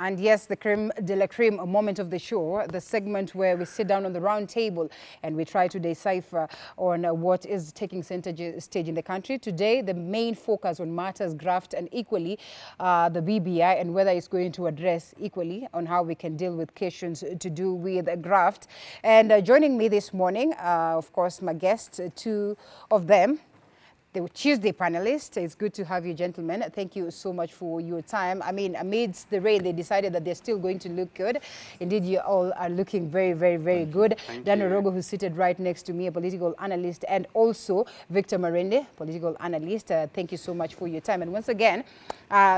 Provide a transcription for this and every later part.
And yes, the creme de la creme, a moment of the show, the segment where we sit down on the round table and we try to decipher on what is taking center stage in the country. Today, the main focus on matters graft and equally the BBI and whether it's going to address equally on how we can deal with questions to do with graft. And joining me this morning, of course, my guests, two of them. The Tuesday panelists. It's good to have you, gentlemen. Thank you so much for your time. I mean, amidst the rain, they decided that they're still going to look good. Indeed, you all are looking very, very, very good. Daniel Rogo, who's seated right next to me, a political analyst, and also Victor Marende, political analyst. Thank you so much for your time. And once again,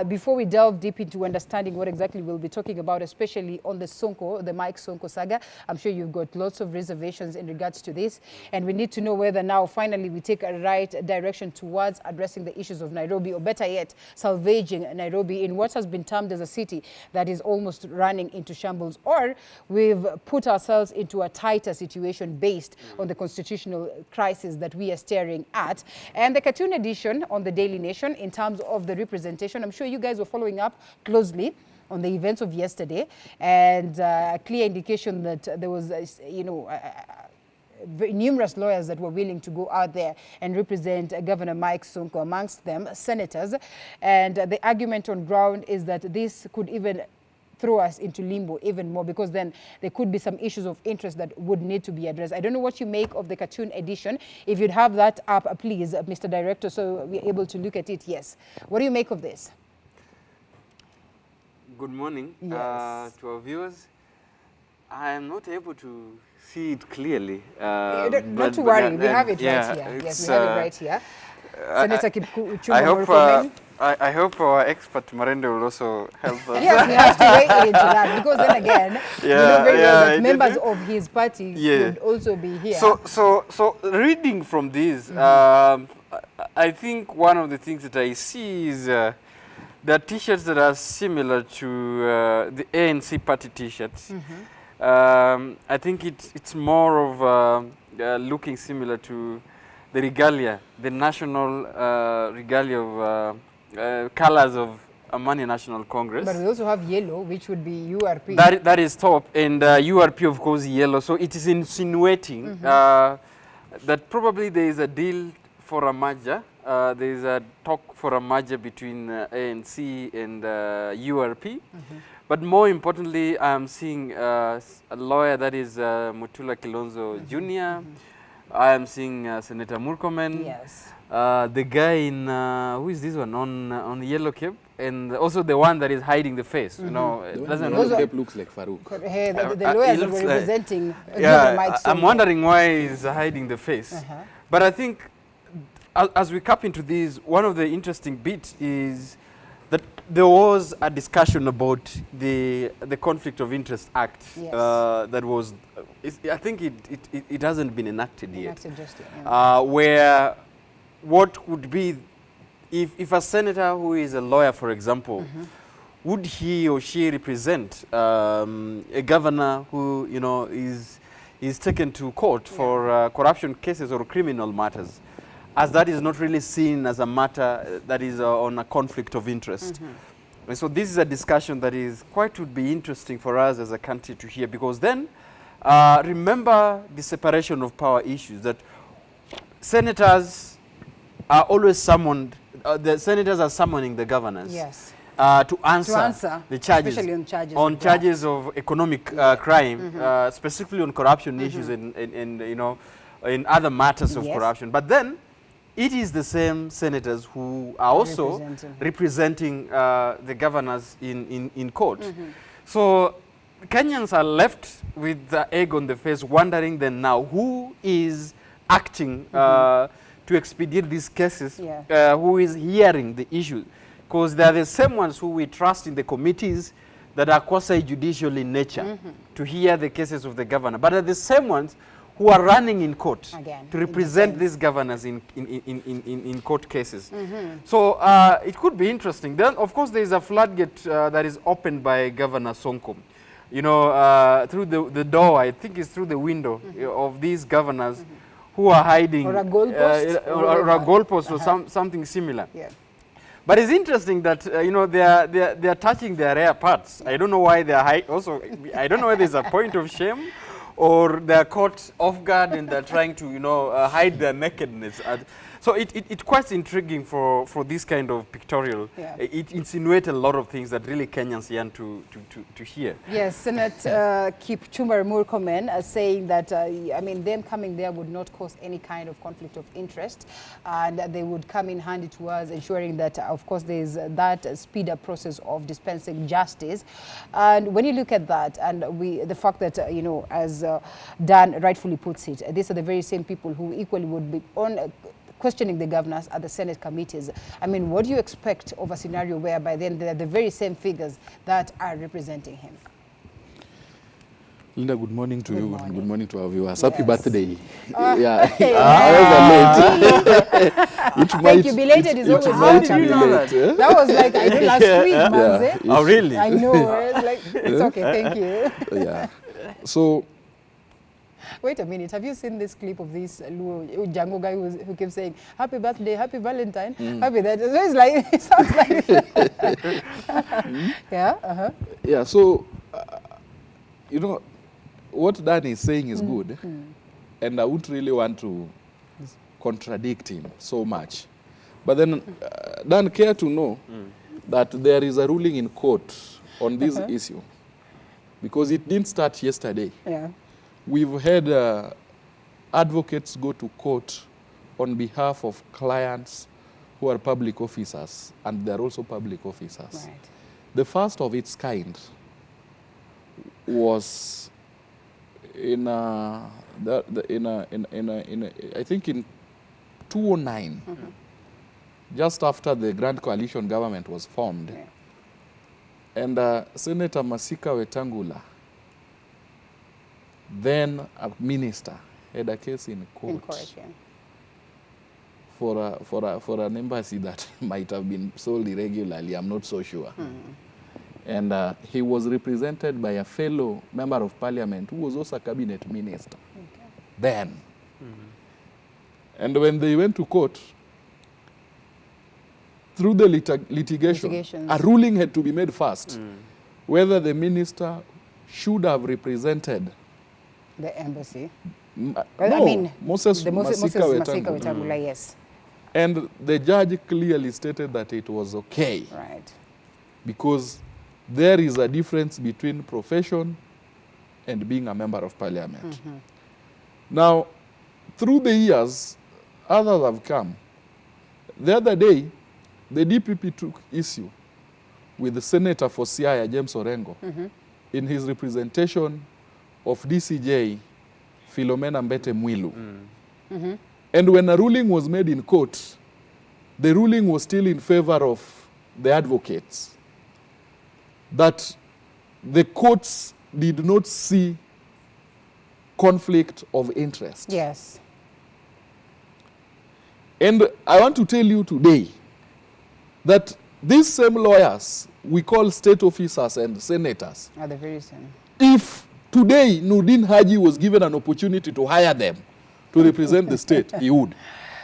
before we delve deep into understanding what exactly we'll be talking about, especially on the Mike Sonko saga, I'm sure you've got lots of reservations in regards to this. And we need to know whether now, finally, we take a right direction towards addressing the issues of Nairobi, or better yet, salvaging Nairobi in what has been termed as a city that is almost running into shambles, or we've put ourselves into a tighter situation based on the constitutional crisis that we are staring at. And the cartoon edition on the Daily Nation in terms of the representation, I'm sure you guys were following up closely on the events of yesterday, and a clear indication that there was, numerous lawyers that were willing to go out there and represent Governor Mike Sonko, amongst them senators. And the argument on ground is that this could even throw us into limbo even more, because then there could be some issues of interest that would need to be addressed. I don't know what you make of the cartoon edition. If you'd have that up, please, Mr. Director, so we're able to look at it. Yes. What do you make of this? Good morning to our viewers. I am not able to see it clearly. Not to worry, we have it right here. Yes, we have it right here. Senator Kipchumba, I hope our expert Marende will also help us. Yes, we have to weigh into that, because then again, we know very well that members of his party would also be here. So reading from this, I think one of the things that I see is the T-shirts that are similar to the ANC party T-shirts. I think it's more of looking similar to the regalia, the national regalia of colors of Amani National Congress. But we also have yellow, which would be URP. That is top, and URP, of course, yellow. So it is insinuating that probably there is a deal for a merger. There is a talk for a merger between ANC and URP. But more importantly, I'm seeing a lawyer, that is Mutula Kilonzo Jr. I am seeing Senator Murkomen. Yes. The guy in, who is this one, on the yellow cape? And also the one that is hiding the face. You know, it doesn't look. The cape looks like Farouk. Hey, the lawyers were representing Mike Sonko. I'm wondering why he's hiding the face. But I think, as we cap into this, one of the interesting bits is that there was a discussion about the Conflict of Interest Act that was, I think it hasn't been enacted yet. Just yet, where what would be, if a senator who is a lawyer, for example, would he or she represent a governor who, you know, is taken to court for corruption cases or criminal matters, as that is not really seen as a matter that is on a conflict of interest. And so this is a discussion that is would be interesting for us as a country to hear, because then remember the separation of power issues, that senators are always summoned, the senators are summoning the governors to answer the charges, especially on charges of economic crime, specifically on corruption issues and you know, in other matters of corruption. But then it is the same senators who are also representing the governors in court. So Kenyans are left with the egg on the face, wondering then now who is acting to expedite these cases, who is hearing the issue. Because they are the same ones who we trust in the committees that are quasi-judicial in nature to hear the cases of the governor, but are the same ones who are running in court to represent these governors in court cases. So it could be interesting. Then, of course, there is a floodgate that is opened by Governor Sonko. You know, through the door, I think it's through the window of these governors who are hiding. Or a goalpost. Or a goalpost or something similar. But it's interesting that you know they are touching their rare parts. I don't know why they are also. I don't know whether there's a point of shame, or they are caught off guard and they're trying to hide their nakedness. So it's quite intriguing for this kind of pictorial. Yeah. It insinuates a lot of things that really Kenyans yearn to hear. Yes, Senator Kipchumba Murkomen saying that, I mean, them coming there would not cause any kind of conflict of interest, and they would come in handy towards ensuring that, of course, there's that speed-up process of dispensing justice. And when you look at that, and the fact that, as Dan rightfully puts it, these are the very same people who equally would be on questioning the governors at the Senate committees. I mean, what do you expect of a scenario whereby then they're the very same figures that are representing him? Linda, good morning to you. Morning. Good morning to our viewers. Yes. Happy birthday. Hey, Thank you. Belated is always How did you know that? That was like, I know last week, Manze. Oh, really? I know. It's like, it's okay, thank you. Yeah. So, Wait a minute, have you seen this clip of this Django guy who keeps saying, happy birthday, happy Valentine, happy that? So it's like, it sounds like, yeah, yeah, so, what Dan is saying is good, and I wouldn't really want to contradict him so much. But then, Dan, care to know that there is a ruling in court on this issue, because it didn't start yesterday. Yeah. We've had advocates go to court on behalf of clients who are public officers, and they're also public officers. Right. The first of its kind was I think in 2009, just after the Grand Coalition government was formed, and Senator Masika Wetangula, then a minister, had a case in court, for an embassy that might have been sold irregularly. I'm not so sure. And he was represented by a fellow member of parliament who was also a cabinet minister then. And when they went to court, through the litigation, a ruling had to be made first, whether the minister should have represented the embassy. No, I mean, Moses Masika Wetangula, yes. And the judge clearly stated that it was okay. Right. Because there is a difference between profession and being a member of parliament. Now, through the years, others have come. The other day, the DPP took issue with the Senator for Siaya, James Orengo, in his representation of DCJ Philomena Mbete Mwilu. And when a ruling was made in court, the ruling was still in favor of the advocates, that the courts did not see conflict of interest. Yes. And I want to tell you today that these same lawyers we call state officers and senators, Are the very same. if today Nurdin Haji was given an opportunity to hire them to represent the state, he would,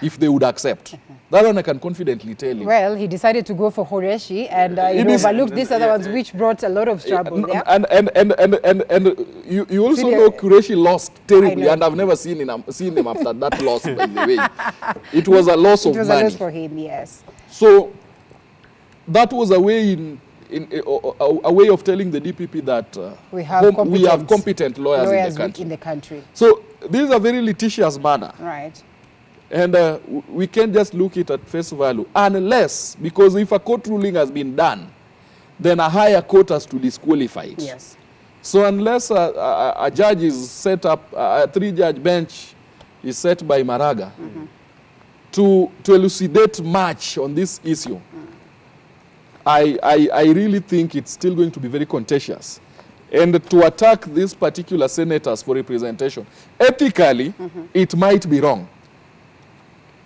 if they would accept. That one I can confidently tell you. Well, he decided to go for Horeshi and overlooked these other ones, which brought a lot of trouble. And you also know Qureshi lost terribly, and I've never seen him after that loss, by the way. It was a loss of money. It was a loss for him, yes. So that was a way a way of telling the DPP that we have competent lawyers in the country. So this is a very litigious matter. Right. And we can't just look it at face value, unless, because if a court ruling has been done, then a higher court has to disqualify it. Yes. So unless a judge is set up, a three-judge bench is set by Maraga to elucidate much on this issue, I really think it's still going to be very contentious. And to attack these particular senators for representation, ethically, it might be wrong.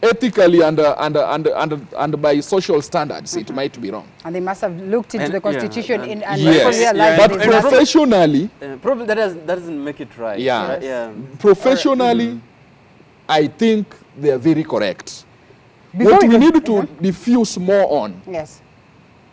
Ethically and by social standards, it might be wrong. And they must have looked into the Constitution and yes, realized but professionally, probably that doesn't make it right. Professionally, I think they are very correct. What we need to diffuse more on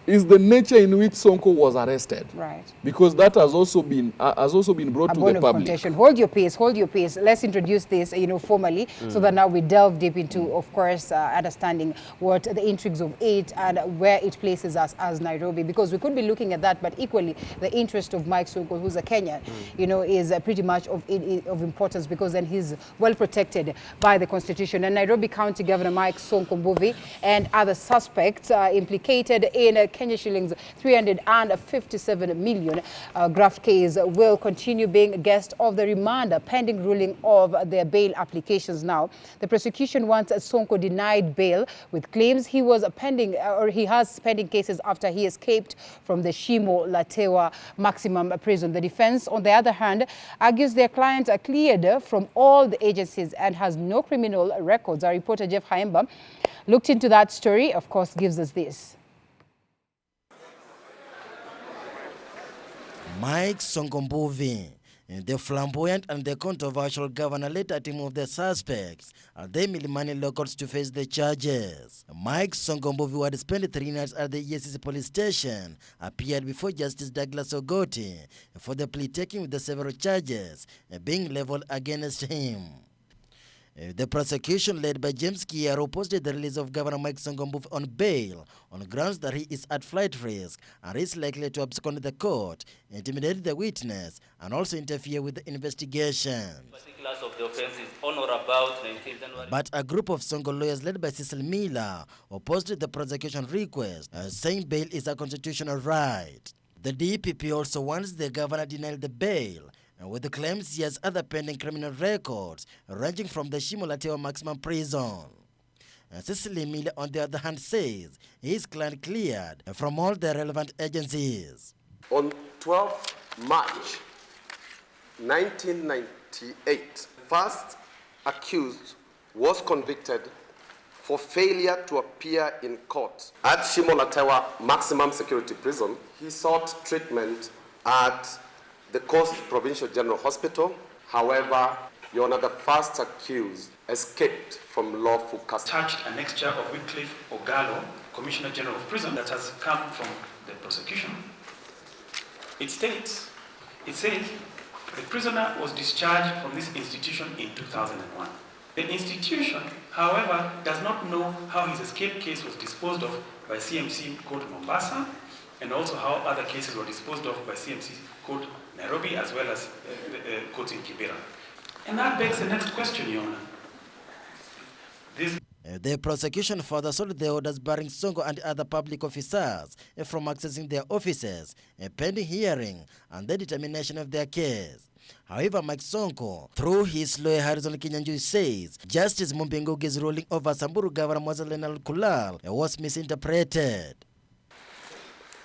is the nature in which Sonko was arrested. Right. Because that has also been brought to the public. Contention. Hold your pace, hold your pace. Let's introduce this, formally, so that now we delve deep into, of course, understanding what the intrigues of it and where it places us as Nairobi. Because we could be looking at that, but equally the interest of Mike Sonko, who's a Kenyan, is pretty much of importance, because then he's well protected by the Constitution. And Nairobi County Governor Mike Sonko Mbuvi and other suspects implicated in Kenya shillings 357 million graft case will continue being guest of the remand pending ruling of their bail applications. Now, the prosecution wants Sonko denied bail with claims he was pending he has pending cases after he escaped from the Shimo Latewa maximum prison. The defense, on the other hand, argues their client are cleared from all the agencies and has no criminal records. Our reporter Jeff Haemba looked into that story, of course, gives us this. Mike Sonko Mbuvi, the flamboyant and the controversial governor, later team of the suspects are the Milimani locals to face the charges. Mike Sonko Mbuvi, who had spent 3 nights at the EACC police station, appeared before Justice Douglas Ogoti for the plea taking with the several charges being leveled against him. The prosecution, led by James Kiaro, posted the release of Governor Mike Sonko Mbuvi on bail on grounds that he is at flight risk and is likely to abscond the court, intimidate the witness, and also interfere with the investigation. Particulars of the offense is on or about 19 January. But a group of Sonko lawyers led by Cecil Miller opposed the prosecution request, saying bail is a constitutional right. The DPP also wants the governor denied the bail, with the claims he has other pending criminal records ranging from the Shimo Latewa maximum prison. Cecily Miller, on the other hand, says his client cleared from all the relevant agencies. On 12 March 1998, first accused was convicted for failure to appear in court at Shimo Latewa maximum security prison. He sought treatment at the Coast Provincial General Hospital. However, Your Honor, the first accused escaped from lawful custody. Attached an extra of Wycliffe Ogalo, Commissioner General of Prison, that has come from the prosecution. It says, the prisoner was discharged from this institution in 2001. The institution, however, does not know how his escape case was disposed of by CMC Court Mombasa, and also how other cases were disposed of by CMC Court Nairobi, as well as courts in Kibera. And that begs the next question, Your Honor. The prosecution further sought the orders barring Sonko and other public officers from accessing their offices, pending hearing and the determination of their case. However, Mike Sonko, through his lawyer Harrison Kinyanjui, says Justice Mumbengugi's ruling over Samburu Governor Mwazalena Kulal was misinterpreted.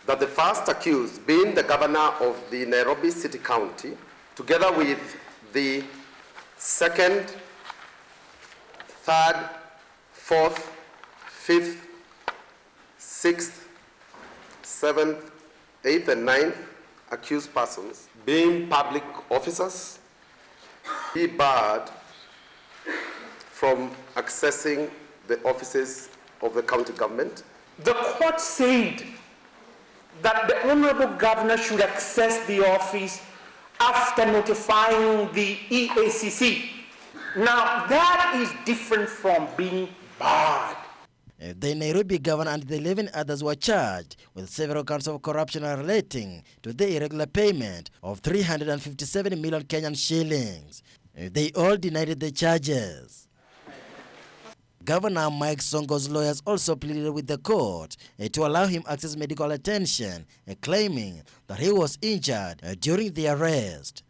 That the first accused, being the governor of the Nairobi City County, together with the second, third, fourth, fifth, sixth, seventh, eighth, and ninth accused persons, being public officers, be barred from accessing the offices of the county government. The court said that the Honorable Governor should access the office after notifying the EACC. Now, that is different from being barred. The Nairobi governor and the 11 others were charged with several counts of corruption relating to the irregular payment of 357 million Kenyan shillings. They all denied the charges. Governor Mike Sonko's lawyers also pleaded with the court to allow him access medical attention, claiming that he was injured during the arrest.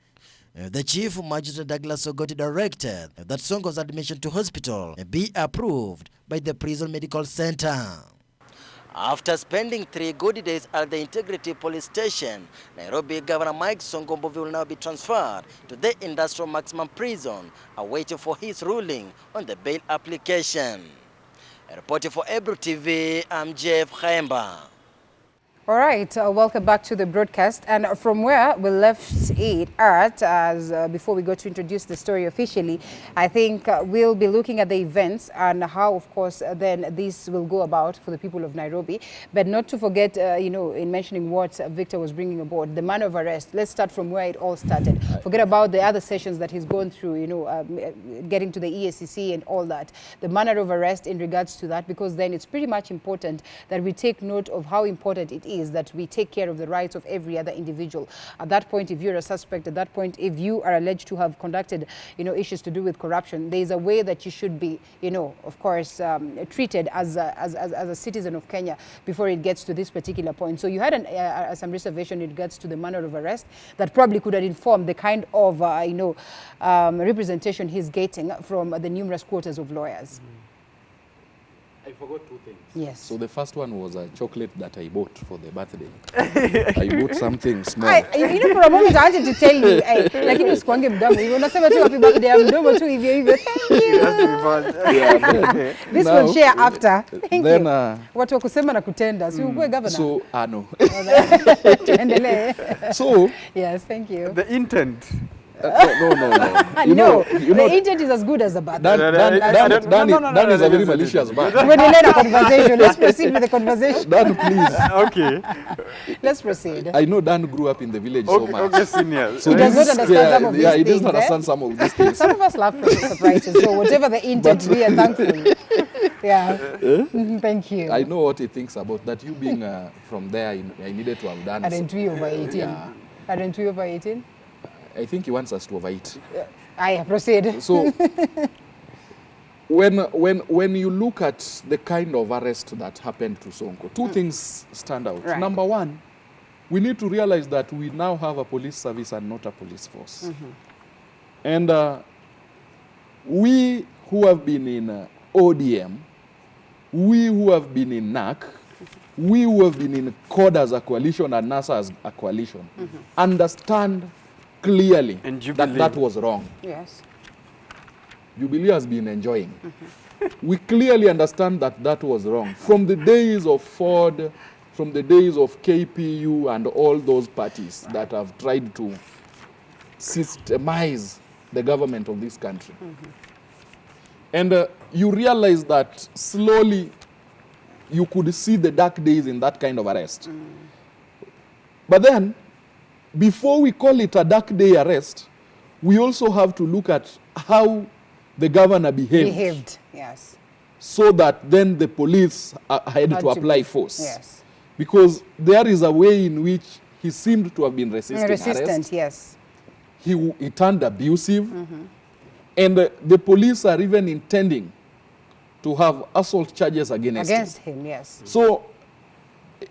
The Chief Magistrate Douglas Ogoti directed that Sonko's admission to hospital be approved by the Prison Medical Center. After spending 3 good days at the Integrity Police Station, Nairobi Governor Mike Sonko Mbuvi will now be transferred to the Industrial Maximum Prison, awaiting for his ruling on the bail application. Reporting for Ebru TV, I'm Jeff Haemba. All right, welcome back to the broadcast. And from where we left it at, as before we go to introduce the story officially, I think we'll be looking at the events and how, of course, then this will go about for the people of Nairobi. But not to forget, you know, in mentioning what Victor was bringing aboard, the manner of arrest. Let's start from where it all started. Forget about the other sessions that he's gone through, you know, getting to the EACC and all that. The manner of arrest in regards to that, because then it's pretty much important that we take note of how important it is that we take care of the rights of every other individual. At that point, if you're a suspect, at that point, if you are alleged to have conducted, you know, issues to do with corruption, there is a way that you should be, you know, of course, treated as a citizen of Kenya before it gets to this particular point. So you had some reservation in regards to the manner of arrest that probably could have informed the kind of, you know, representation he's getting from the numerous quarters of lawyers. I forgot two things. Yes. So the first one was a chocolate that I bought for the birthday. I bought something small. You know, for a moment I wanted to tell you, lakini usikwange mdomo. Unasema tu happy birthday, mdomo tu hivyo hivyo. Thank you. Yeah, This will share after. Thank then, you. Watu wa kusema na kutenda. Si ukue governor. So, no. Tuendelee. So, yes, thank you. The intent. No. The intent is as good as the bad. Dan is a very malicious man. When we let a conversation, let's proceed with the conversation. Dan, please. Okay. Let's proceed. I know Dan grew up in the village so much. Okay, senior. So he does not understand some of these things. He doesn't understand some of these things. Some of us love surprises, so whatever the intent, we are thankful. Yeah. Thank you. I know what he thinks about that. You being from there, I needed to have done. Aren't we over 18? Yeah. Aren't we over 18? I think he wants us to overeat. I proceed. So, when you look at the kind of arrest that happened to Sonko, two things stand out. Right. Number one, we need to realize that we now have a police service and not a police force. And we who have been in ODM, we who have been in NAC, we who have been in CORD as a coalition and NASA as a coalition, understand clearly that was wrong. Yes. Jubilee has been enjoying. We clearly understand that was wrong. From the days of Ford, from the days of KPU and all those parties that have tried to systemize the government of this country. And you realize that slowly you could see the dark days in that kind of arrest. But then, before we call it a dark day arrest, we also have to look at how the governor behaved. Yes. So that then the police had to apply force. Yes. Because there is a way in which he seemed to have been resisting arrest. Yes. He turned abusive. And the police are even intending to have assault charges against him. Yes. So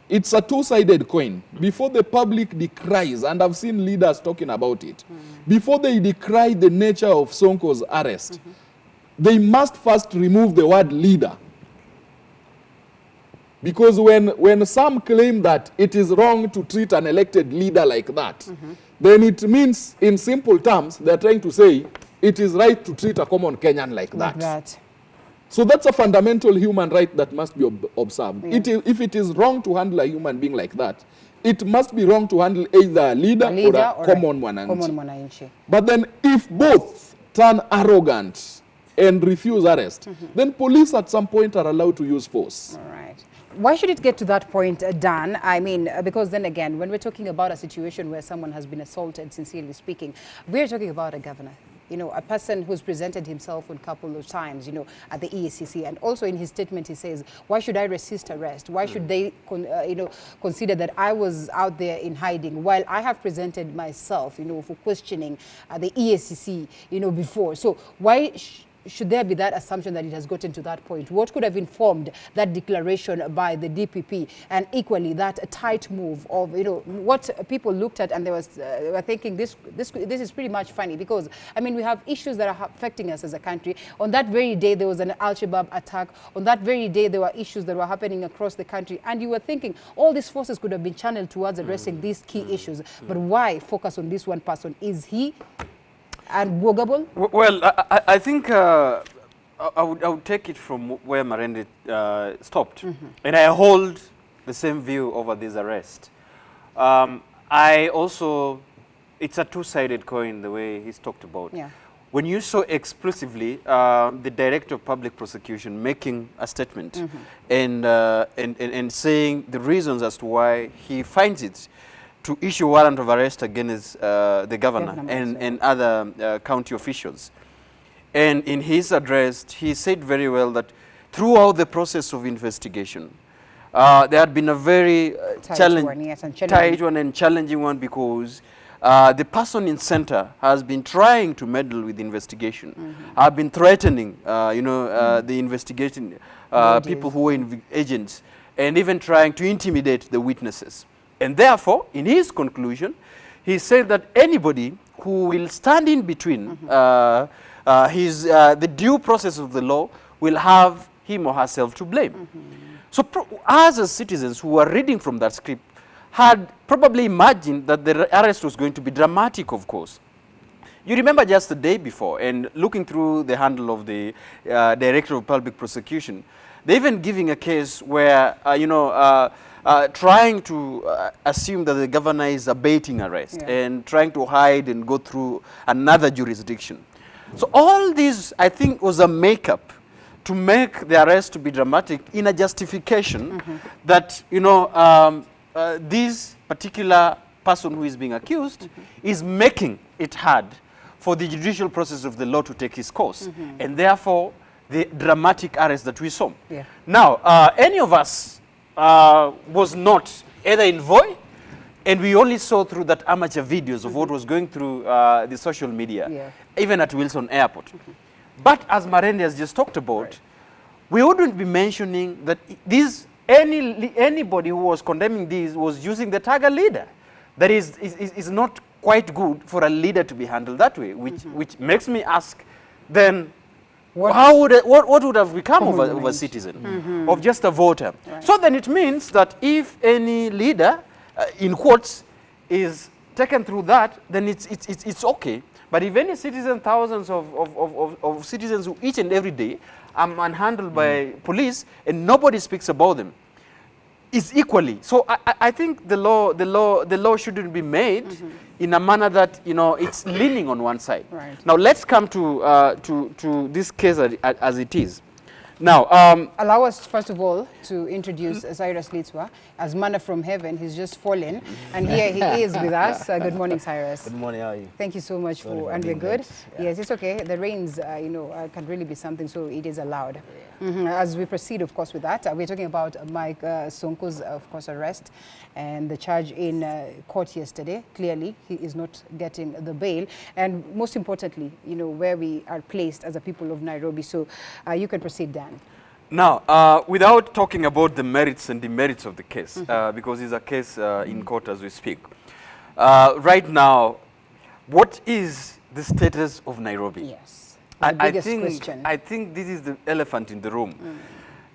it's a two-sided coin. Before the public decries, and I've seen leaders talking about it, before they decry the nature of Sonko's arrest, they must first remove the word leader. Because when some claim that it is wrong to treat an elected leader like that, then it means, in simple terms, they're trying to say it is right to treat a common Kenyan like that. So that's a fundamental human right that must be observed. If it is wrong to handle a human being like that, it must be wrong to handle either a leader or a common mwananchi. But then if both turn arrogant and refuse arrest, then police at some point are allowed to use force. All right. Why should it get to that point, Dan? I mean, because then again, when we're talking about a situation where someone has been assaulted, sincerely speaking, we're talking about a governor. You know, a person who's presented himself a couple of times, you know, at the EACC. And also in his statement, he says, why should I resist arrest? Why should they, you know, consider that I was out there in hiding while I have presented myself, you know, for questioning the EACC, you know, before? So why should there be that assumption that it has gotten to that point? What could have informed that declaration by the DPP, and equally that tight move of, you know, what people looked at and they were thinking this is pretty much funny, because I mean we have issues that are affecting us as a country. On that very day there was an Al-Shabaab attack. On that very day there were issues that were happening across the country, and you were thinking all these forces could have been channeled towards addressing these key issues. But why focus on this one person? Is he unwogable? Well, I think I would take it from where Marende stopped. And I hold the same view over this arrest. I also, it's a two-sided coin the way he's talked about. Yeah. When you saw exclusively the Director of Public Prosecution making a statement and saying the reasons as to why he finds it to issue warrant of arrest against the governor and other county officials. And in his address, he said very well that throughout the process of investigation, there had been a very tight one and challenging one because the person in center has been trying to meddle with the investigation, have been threatening, the investigation people who were agents, and even trying to intimidate the witnesses. And therefore, in his conclusion, he said that anybody who will stand in between the due process of the law will have him or herself to blame. So us as citizens who are reading from that script had probably imagined that the arrest was going to be dramatic, of course. You remember just the day before, and looking through the handle of the Director of Public Prosecution, they even giving a case where, trying to assume that the governor is abating arrest and trying to hide and go through another jurisdiction. So all this, I think, was a makeup to make the arrest to be dramatic in a justification that, this particular person who is being accused is making it hard for the judicial process of the law to take its course, and therefore the dramatic arrest that we saw. Yeah. Now, any of us was not either in Voi, and we only saw through that amateur videos of what was going through the social media, even at Wilson Airport. But as Marende has just talked about, we wouldn't be mentioning that anybody who was condemning this was using the tag leader. That is not quite good for a leader to be handled that way, which makes me ask, then what would have become of a citizen, of just a voter? Right. So then it means that if any leader, in quotes, is taken through that, then it's okay. But if any citizen, thousands of citizens who each and every day are manhandled by police and nobody speaks about them, is equally. So I think the law shouldn't be made in a manner that it's leaning on one side. Right. Now let's come to this case as it is. Now, allow us first of all to introduce Cyrus Litswa as manna from heaven. He's just fallen, and here he is with us. Good morning, Cyrus. Good morning. How are you? Thank you so much for, and we're good. Yeah. Yes, it's okay. The rains, can really be something, so it is allowed. As we proceed, of course, with that, we're talking about Mike Sonko's, of course, arrest and the charge in court yesterday. Clearly, he is not getting the bail, and most importantly, where we are placed as a people of Nairobi. So you can proceed, Dan. Now, without talking about the merits and demerits of the case, because it's a case in court as we speak, right now, what is the status of Nairobi? Yes, the biggest think, question. I think this is the elephant in the room.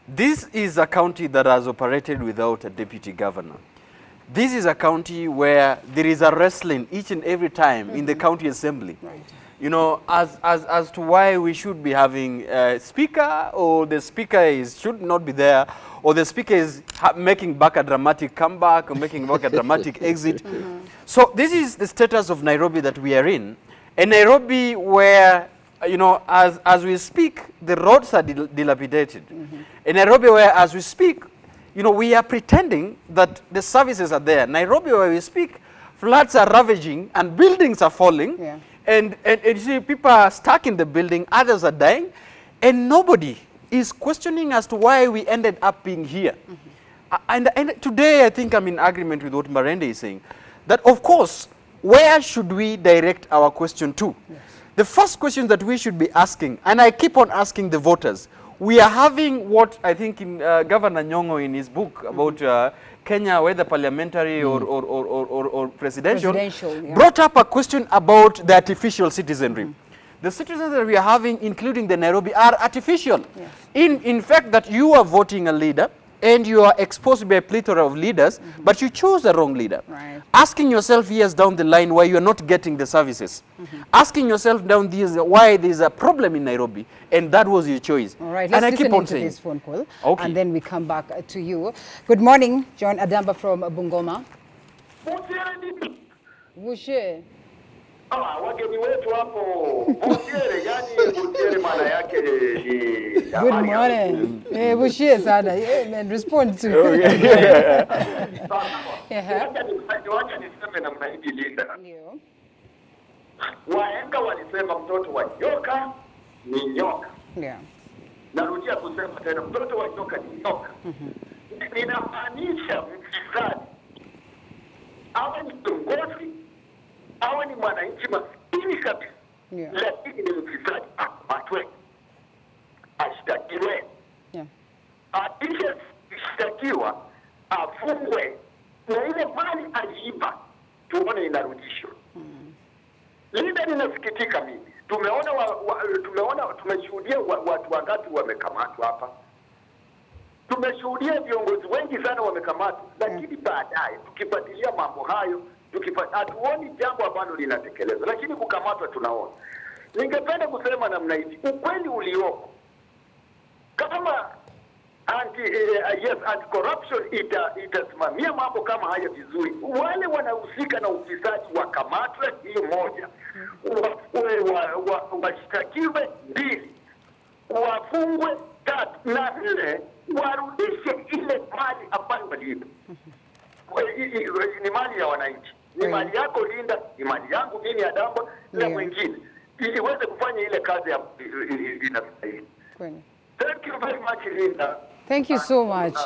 This is a county that has operated without a deputy governor. This is a county where there is a wrestling each and every time in the county assembly. Right. As to why we should be having a speaker, or the speaker should not be there, or the speaker is making back a dramatic comeback or making back a dramatic exit. So this is the status of Nairobi that we are in. And Nairobi where, as we speak, the roads are dilapidated. In Nairobi where, as we speak, we are pretending that the services are there. Nairobi where we speak, floods are ravaging and buildings are falling. Yeah. And you see, people are stuck in the building, others are dying, and nobody is questioning as to why we ended up being here. And today, I think I'm in agreement with what Marende is saying, that of course, where should we direct our question to? Yes. The first question that we should be asking, and I keep on asking the voters, we are having what I think in Governor Nyong'o in his book about Kenya, whether parliamentary or presidential yeah. brought up a question about the artificial citizenry. The citizens that we are having, including the Nairobi, are artificial. Yes. In fact, that you are voting a leader and you are exposed by a plethora of leaders, but you chose the wrong leader. Right. Asking yourself years down the line why you are not getting the services. Asking yourself down these why there's a problem in Nairobi, and that was your choice. All right, and let's I listen keep on into saying, this phone call, Okay. and then we come back to you. Good morning, John Adamba from Bungoma. Bushe. Wageni wetu hapo Busiere, yani Busiere maana yake ni Good morning. Bushe sana. And respond to. Wacha niseme namna hii Linda. Ndio. Wahenga walisema mtoto wa nyoka ni nyoka. Yeah. Narudia kusema tena mtoto wa nyoka ni nyoka. Ninamaanisha mfisadi awe ni kiongozi, awe ni mwananchi maskini kabisa, Yeah. lakini ni mfisadi akamatwe, ashtakiwe, Yeah. akishtakiwa afungwe na ile mali aliiba tuone inarudishwa. Linda, ninasikitika mimi. Tumeshuhudia watu wangapi wamekamatwa hapa. Tumeshuhudia viongozi wengi sana wamekamatwa, lakini baadaye tukifuatilia mambo hayo, hatuoni jambo ambalo linatekelezwa, lakini kukamatwa tunaona. Ningependa kusema namna hivi, ukweli ulioko kama anti-corruption itasimamia mambo kama haya vizuri, wale wanahusika na ufisadi wakamatwe, hiyo moja, washtakiwe, 2, wafungwe, 3, na 4 warudishe ile mali ambayo waliiba. Ni mali ya wananchi, ni mali yako Linda, ni mali yangu mimi Adamba na mwingine, ili iweze kufanya ile kazi inastahili. Thank you very much, Linda. Thank you so much.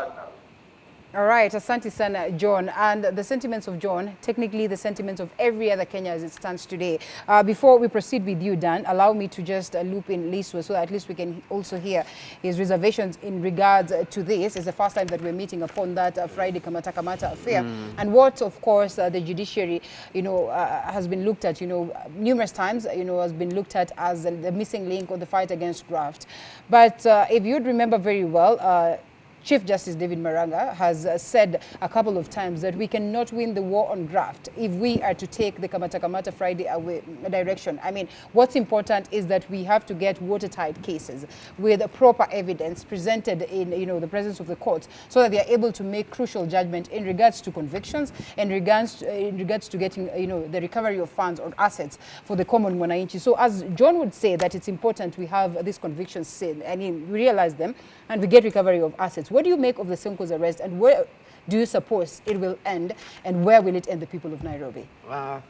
All right, asante sana, John. And the sentiments of John, technically the sentiments of every other Kenya as it stands today. Before we proceed with you, Dan, allow me to just loop in Liswa so that at least we can also hear his reservations in regards to this. It's the first time that we're meeting upon that Friday Kamata Kamata affair. And what, of course, the judiciary, has been looked at, numerous times, has been looked at as the missing link on the fight against graft. But if you'd remember very well, Chief Justice David Maranga has said a couple of times that we cannot win the war on graft if we are to take the Kamata Kamata Friday away direction. I mean, what's important is that we have to get watertight cases with proper evidence presented in the presence of the courts so that they are able to make crucial judgment in regards to convictions, in regards to getting the recovery of funds or assets for the common mwananchi. So as John would say, that it's important we have these convictions, we realize them and we get recovery of assets. What do you make of the Sonko's arrest, and where do you suppose it will end, and where will it end the people of Nairobi?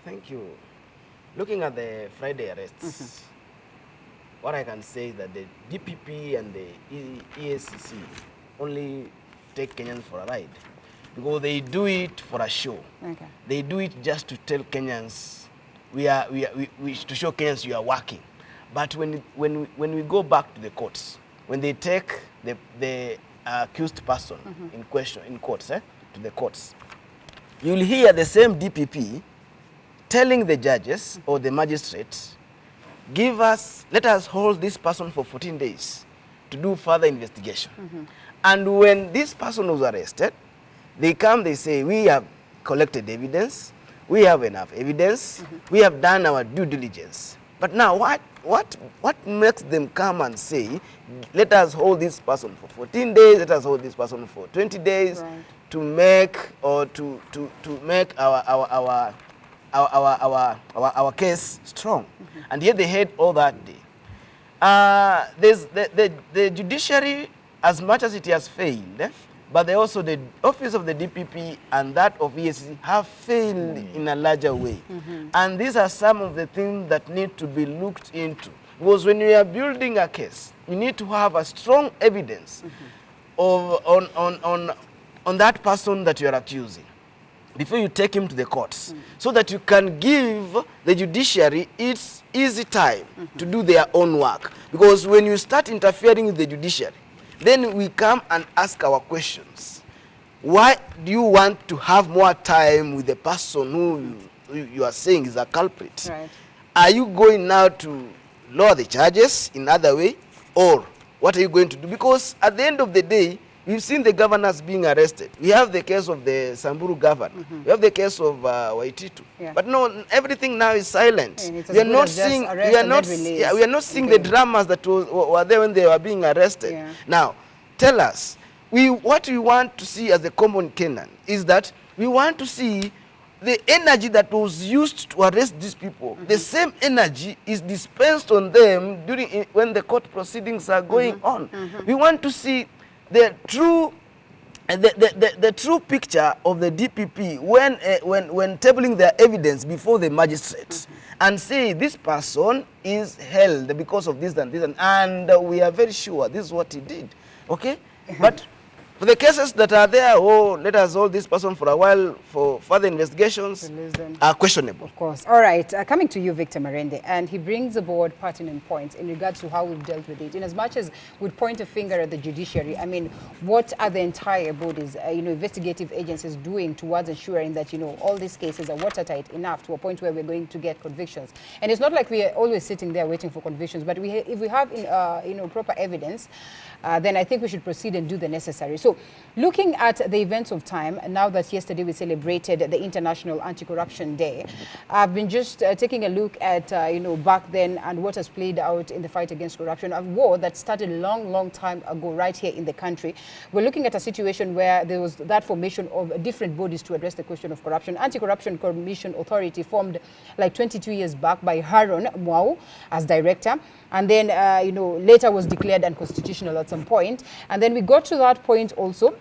Thank you. Looking at the Friday arrests, what I can say is that the DPP and the EACC only take Kenyans for a ride, because they do it for a show. Okay. They do it just to tell Kenyans, to show Kenyans you are working. But when we go back to the courts, when they take the accused person in question in courts, to the courts, you'll hear the same DPP telling the judges or the magistrates, let us hold this person for 14 days to do further investigation. And when this person was arrested, they come, they say, we have collected evidence, we have enough evidence, we have done our due diligence. But now what makes them come and say, let us hold this person for 14 days, let us hold this person for 20 days, right, to make make our case strong. And yet they had all that day. There's the judiciary, as much as it has failed, but also the office of the DPP and that of EACC have failed in a larger way. And these are some of the things that need to be looked into. Because when you are building a case, you need to have a strong evidence on that person that you are accusing before you take him to the courts, so that you can give the judiciary its easy time to do their own work. Because when you start interfering with the judiciary, then we come and ask our questions. Why do you want to have more time with the person who you are saying is a culprit? Right. Are you going now to lower the charges in other way, or what are you going to do? Because at the end of the day, We've seen the governors being arrested. We have the case of the Samburu governor. We have the case of Waititu. Yeah. But no, everything now is silent. Yeah, it's as We are good not as just seeing. arrest We are and not. then release. Yeah, we are not seeing the dramas that were there when they were being arrested. Yeah. Now, tell us, what we want to see as a common Kenyan is that we want to see the energy that was used to arrest these people. The same energy is dispensed on them when the court proceedings are going on. We want to see the true the true picture of the DPP when tabling their evidence before the magistrates and say this person is held because of this and this, and we are very sure this is what he did. Okay? But for the cases that are there, let us hold this person for a while for further investigations, are questionable. Of course. All right. Coming to you, Victor Marende, and he brings aboard pertinent points in regards to how we've dealt with it. In as much as we'd point a finger at the judiciary, I mean, what are the entire bodies, investigative agencies doing towards ensuring that, all these cases are watertight enough to a point where we're going to get convictions? And it's not like we are always sitting there waiting for convictions, but if we have, proper evidence, then I think we should proceed and do the necessary. So looking at the events of time, now that yesterday we celebrated the International Anti-Corruption Day, I've been just taking a look at, back then and what has played out in the fight against corruption, a war that started a long time ago right here in the country. We're looking at a situation where there was that formation of different bodies to address the question of corruption. Anti-Corruption Commission Authority formed like 22 years back by Haron Mwau as director. And then, later was declared unconstitutional at some point. And then we got to that point also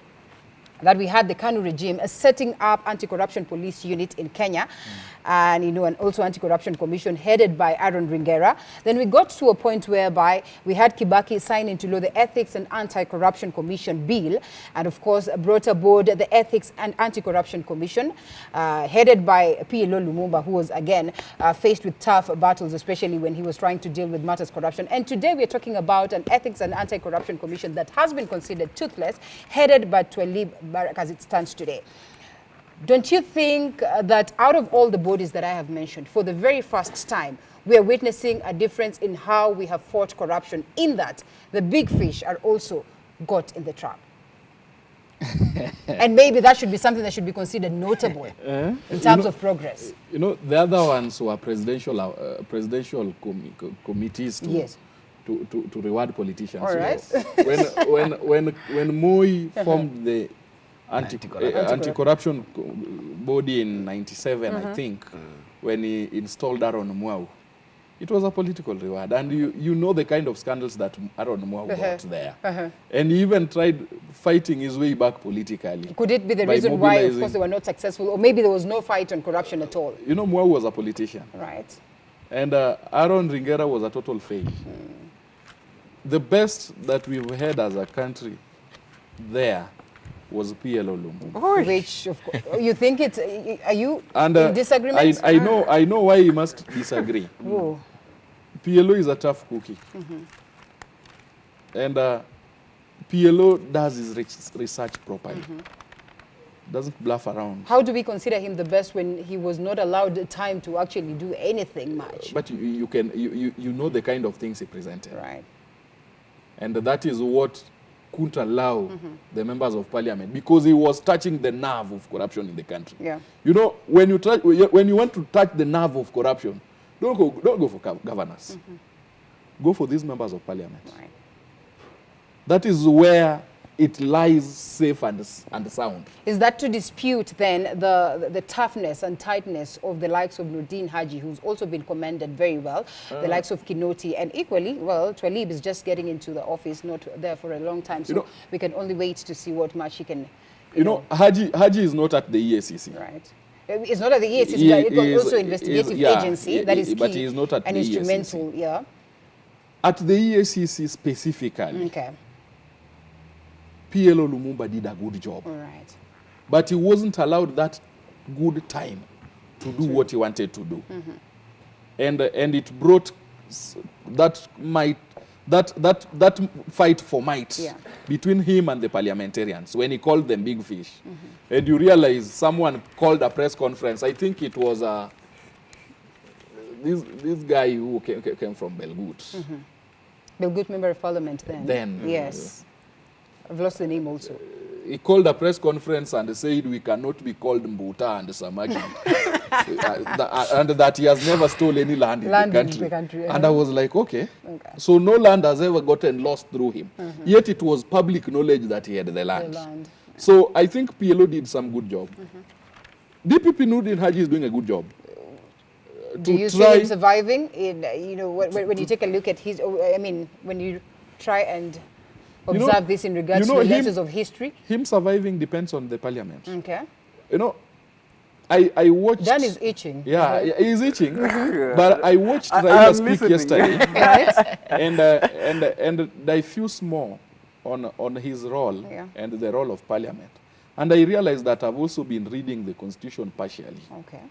that we had the KANU regime setting up anti-corruption police unit in Kenya. And, and also anti-corruption commission headed by Aaron Ringera. Then we got to a point whereby we had Kibaki sign into law the Ethics and Anti-Corruption Commission bill, and of course brought aboard the Ethics and Anti-Corruption Commission, headed by PLO Lumumba, who was again faced with tough battles, especially when he was trying to deal with matters corruption. And today we're talking about an Ethics and Anti-Corruption Commission that has been considered toothless, headed by Twalib Barak as it stands today. Don't you think that out of all the bodies that I have mentioned, for the very first time, we are witnessing a difference in how we have fought corruption, in that the big fish are also got in the trap? And maybe that should be something that should be considered notable in terms of progress. The other ones were presidential committees to reward politicians. All right. When Moi formed the anti-corruption body in '97, I think, when he installed Aaron Mwau, it was a political reward. And you know the kind of scandals that Aaron Mwau got there. And he even tried fighting his way back politically. Could it be the reason why, of course, they were not successful? Or maybe there was no fight on corruption at all? Mwau was a politician. Right. And Aaron Ringera was a total fail. The best that we've had as a country there was PLO Lumumba. Which, of course, you think it's, are you in disagreement? I know why you must disagree. PLO is a tough cookie. And PLO does his research properly. Doesn't bluff around. How do we consider him the best when he was not allowed time to actually do anything much? But you know the kind of things he presented. Right. And that is what couldn't allow the members of parliament, because he was touching the nerve of corruption in the country. Yeah. When you want to touch the nerve of corruption, don't go for governors. Go for these members of parliament. Right. That is where it lies safe and sound. Is that to dispute then the toughness and tightness of the likes of Nordin Haji, who's also been commended very well, the likes of Kinoti, and equally, well, Twalib is just getting into the office, not there for a long time, so we can only wait to see what much he can, Haji is not at the EACC. Right. It's not at the EACC, but it's also investigative agency that is key, but he is not at and the instrumental, EACC. At the EACC specifically, PLO Lumumba did a good job. All right. But he wasn't allowed that good time to do what he wanted to do. And it brought that fight for might between him and the parliamentarians when he called them big fish. And you realize someone called a press conference. I think it was this guy who came from Belgut. Belgut member of parliament then. Then. Yes. I've lost the name also. He called a press conference and said we cannot be called Mbuta and Samagi. And that he has never stolen any land in the country. And I was like, okay. So no land has ever gotten lost through him. Yet it was public knowledge that he had the land. So I think PLO did some good job. DPP Nurdin Haji is doing a good job. Do you see him surviving? In, you know, when you take a look at his, I mean, when you try and observe this in regards to the lessons of history? Him surviving depends on the parliament. Okay. You know, I watched... Dan is itching. Yeah, he's itching. But I watched Raila speak yesterday. Right? and diffuse more on his role and the role of parliament. And I realized that I've also been reading the constitution partially. Okay.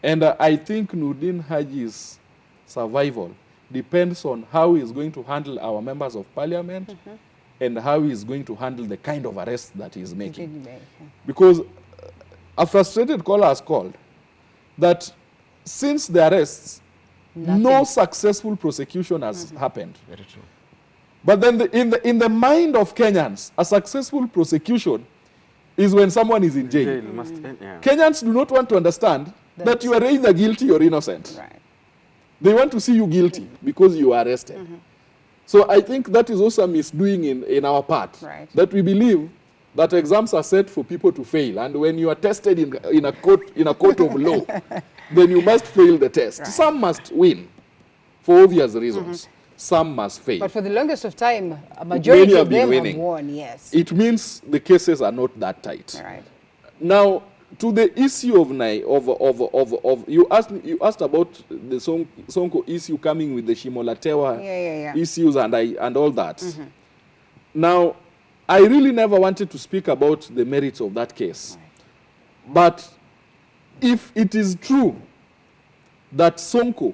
And I think Nurdin Haji's survival depends on how he's going to handle our members of parliament and how he's going to handle the kind of arrest that he's making. Because a frustrated caller has called that since the arrests, no successful prosecution has happened. Very true. But then in the mind of Kenyans, a successful prosecution is when someone is in jail. Kenyans do not want to understand that you are either guilty or innocent. Right. They want to see you guilty because you are arrested. So I think that is also a misdoing in our part. Right. That we believe that exams are set for people to fail, and when you are tested in a court of law, then you must fail the test. Right. Some must win for obvious reasons. Some must fail. But for the longest of time, a majority of them have won, yes. It means the cases are not that tight. Right. Now, to the issue of you asked about the Sonko issue coming with the Shimolatewa issues and all that. Now, I really never wanted to speak about the merits of that case. Right. But if it is true that Sonko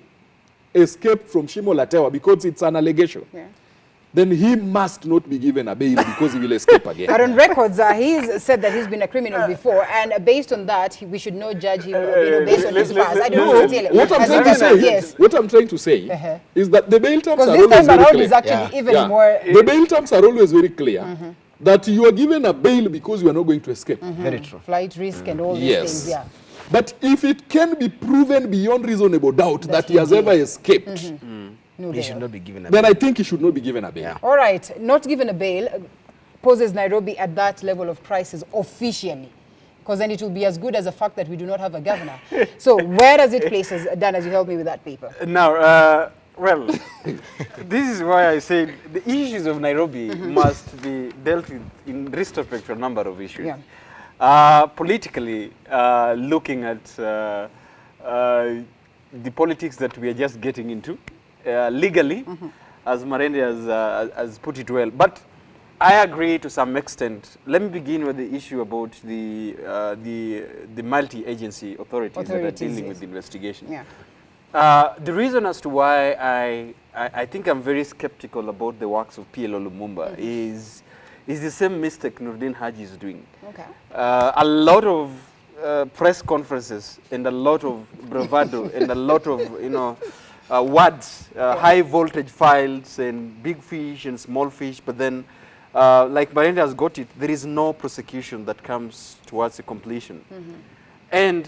escaped from Shimolatewa because it's an allegation, then he must not be given a bail because he will escape again. But on records, he's said that he's been a criminal before, and based on that, we should not judge him based on his past. I don't know to what I'm trying to say, what I'm trying to say is that the bail terms are always very clear. Because this time around is actually even more... The bail terms are always very clear. That you are given a bail because you are not going to escape. Very true. Flight risk and all these things, But if it can be proven beyond reasonable doubt that he has ever escaped, he should not be given a bail. Then I think he should not be given a bail. Yeah. All right, not given a bail poses Nairobi at that level of crisis officially, because then it will be as good as the fact that we do not have a governor. So where does it place us, Dan, as you help me with that paper? Now, well, this is why I said the issues of Nairobi must be dealt with in retrospect to a number of issues. Politically, looking at the politics that we are just getting into, legally, as Marende has put it well. But I agree to some extent. Let me begin with the issue about the multi-agency authorities that are dealing with the investigation. The reason as to why I think I'm very skeptical about the works of PLO Lumumba is the same mistake Nurdin Haji is doing. Okay. A lot of press conferences and a lot of bravado and a lot of words, high voltage files and big fish and small fish, but then like Marende has got it, there is no prosecution that comes towards a completion. And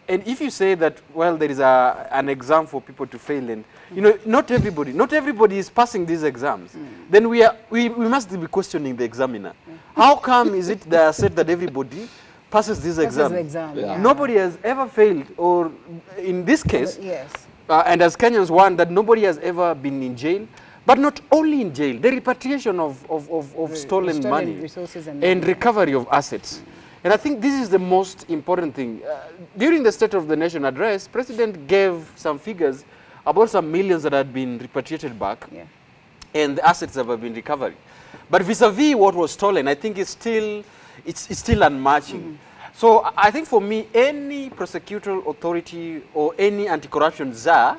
if you say that, well, there is an exam for people to fail, and not everybody is passing these exams, then we must be questioning the examiner. How come is it that said that everybody passes this exam? Nobody has ever failed, or in this case, and as Kenyans want that nobody has ever been in jail, but not only in jail, the repatriation of stolen money resources and recovery of assets. And I think this is the most important thing. During the State of the Nation address, President gave some figures about some millions that had been repatriated back, and the assets that have been recovered. But vis-a-vis what was stolen, I think it's still unmatching. So I think for me, any prosecutorial authority or any anti-corruption czar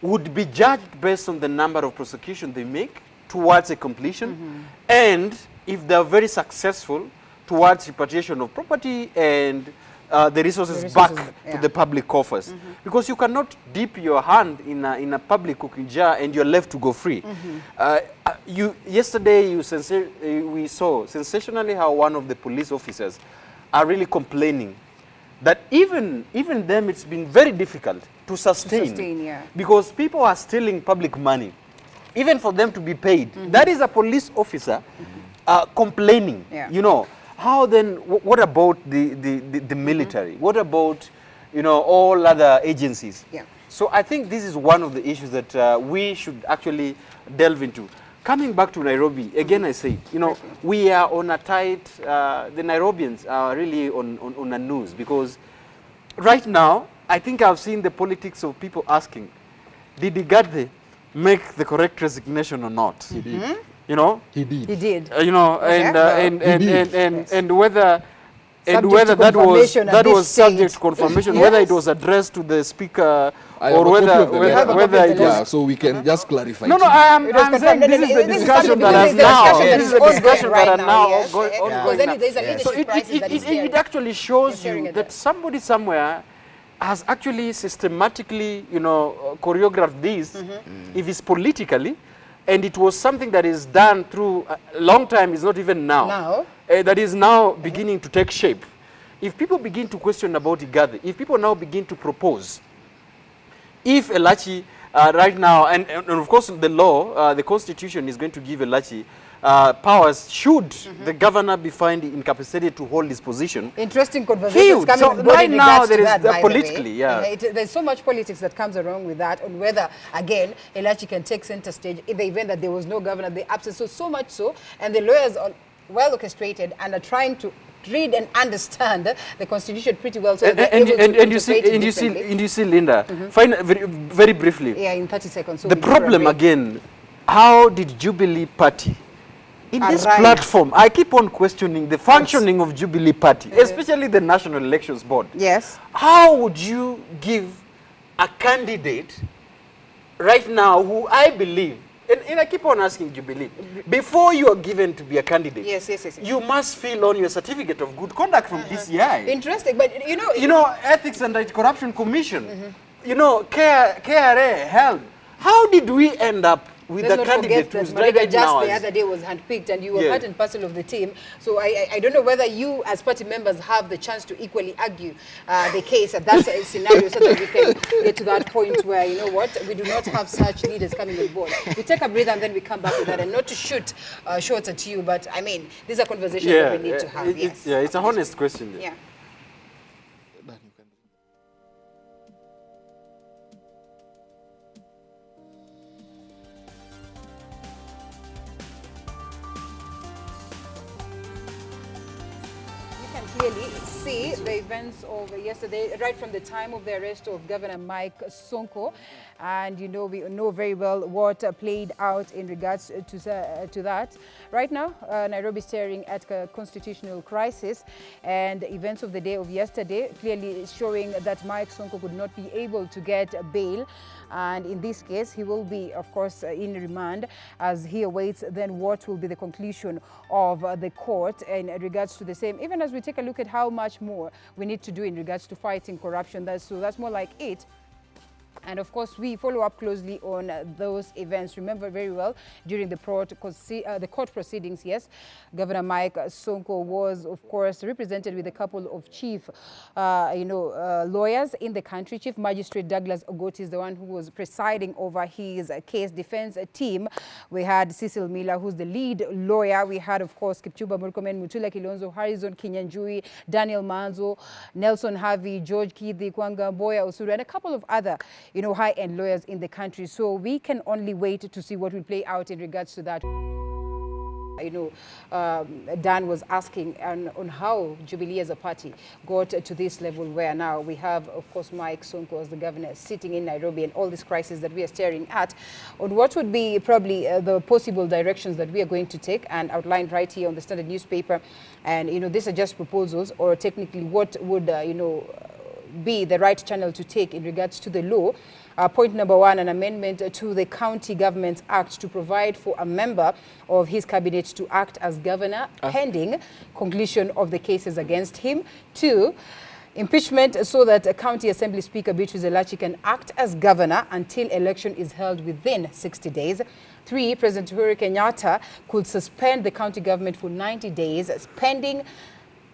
would be judged based on the number of prosecutions they make towards a completion, and if they're very successful, towards repatriation of property and the resources back to the public coffers. Because you cannot dip your hand in a public cooking jar and you're left to go free. yesterday we saw sensationally how one of the police officers are really complaining that even them it's been very difficult to sustain, yeah. because people are stealing public money, even for them to be paid. That is a police officer complaining. Yeah. You know, how then? What about the military? What about, you know, all other agencies? Yeah. So I think this is one of the issues that we should actually delve into. Coming back to Nairobi, again I say, you know, we are on a tight, the Nairobians are really on a news, because right now, I think I've seen the politics of people asking, did Igathe make the correct resignation or not? He did. You know? He did. He did. You know, and whether that was subject to confirmation, whether it was addressed to the speaker or whether so we can just clarify. No, I'm saying this is the discussion that is now. This is the discussion that are now ongoing. So it actually shows you that somebody somewhere has actually systematically, you know, choreographed this, if it's politically, and it was something that is done through a long time, it's not even now. That is now beginning to take shape. If people begin to question about Igathe, if people now begin to propose, if Elachi right now, and of course the law, the constitution is going to give Elachi powers should the governor be found incapacitated to hold his position. Interesting conversations coming so right now there is politically, there's so much politics that comes along with that, on whether again Elachi can take center stage in the event that there was no governor, the absence. So much so, and the lawyers are well orchestrated and are trying to read and understand the constitution pretty well. So and you see, Linda, very briefly. Yeah, in 30 seconds. So the problem again, how did Jubilee Party, in this platform, I keep on questioning the functioning of Jubilee Party, especially the National Elections Board. Yes. How would you give a candidate right now who I believe, and I keep on asking Jubilee, before you are given to be a candidate, you must fill on your certificate of good conduct from DCI. Interesting, but you know, Ethics and Anti-Corruption Commission, you know, KRA held. How did we end up with the candidate who's right now? The other day was handpicked, and you were part and parcel of the team. So I don't know whether you, as party members, have the chance to equally argue the case at that scenario, so that we can get to that point where, you know what, we do not have such leaders coming on board. We take a breather and then we come back with that, and not to shoot shots at you, but I mean, these are conversations that we need to have. It's a honest question. Yeah. Clearly see the events of yesterday, right from the time of the arrest of Governor Mike Sonko, and you know, we know very well what played out in regards to that. Right now, Nairobi is staring at a constitutional crisis, and events of the day of yesterday clearly showing that Mike Sonko could not be able to get bail. And in this case, he will be, of course, in remand as he awaits then what will be the conclusion of the court in regards to the same, even as we take a look at how much more we need to do in regards to fighting corruption. So that's more like it. And of course, we follow up closely on those events. Remember very well, during the court proceedings, yes, Governor Mike Sonko was, of course, represented with a couple of chief, lawyers in the country. Chief Magistrate Douglas Ogoti is the one who was presiding over his case defense team. We had Cecil Miller, who's the lead lawyer. We had, of course, Kipchumba Murkomen, Mutula Kilonzo, Harrison Kinyanjui, Daniel Manzo, Nelson Harvey, George Kithi, Kwanga Mboya Osuru, and a couple of other high-end lawyers in the country. So we can only wait to see what will play out in regards to that. Dan was asking on how Jubilee as a party got to this level where now we have, of course, Mike Sonko as the governor sitting in Nairobi, and all this crisis that we are staring at, on what would be probably the possible directions that we are going to take, and outlined right here on the Standard newspaper. And, these are just proposals, or technically what would, be the right channel to take in regards to the law. Point number one, an amendment to the County Government Act to provide for a member of his cabinet to act as governor pending conclusion of the cases against him. Two, impeachment so that a County Assembly Speaker Beatrice Elachi can act as governor until election is held within 60 days. 3, President Uhuru Kenyatta could suspend the county government for 90 days, pending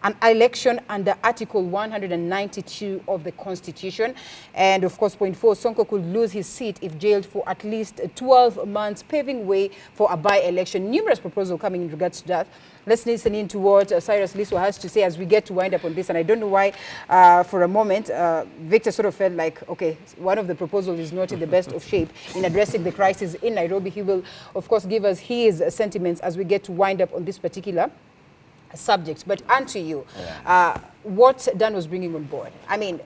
an election under Article 192 of the Constitution. And of course, point 4, Sonko could lose his seat if jailed for at least 12 months, paving way for a by-election. Numerous proposals coming in regards to that. Let's listen in to what Cyrus Liswa has to say as we get to wind up on this. And I don't know why, for a moment, Victor sort of felt like, okay, one of the proposals is not in the best of shape in addressing the crisis in Nairobi. He will, of course, give us his sentiments as we get to wind up on this particular subject. But unto you, what Dan was bringing on board, I mean,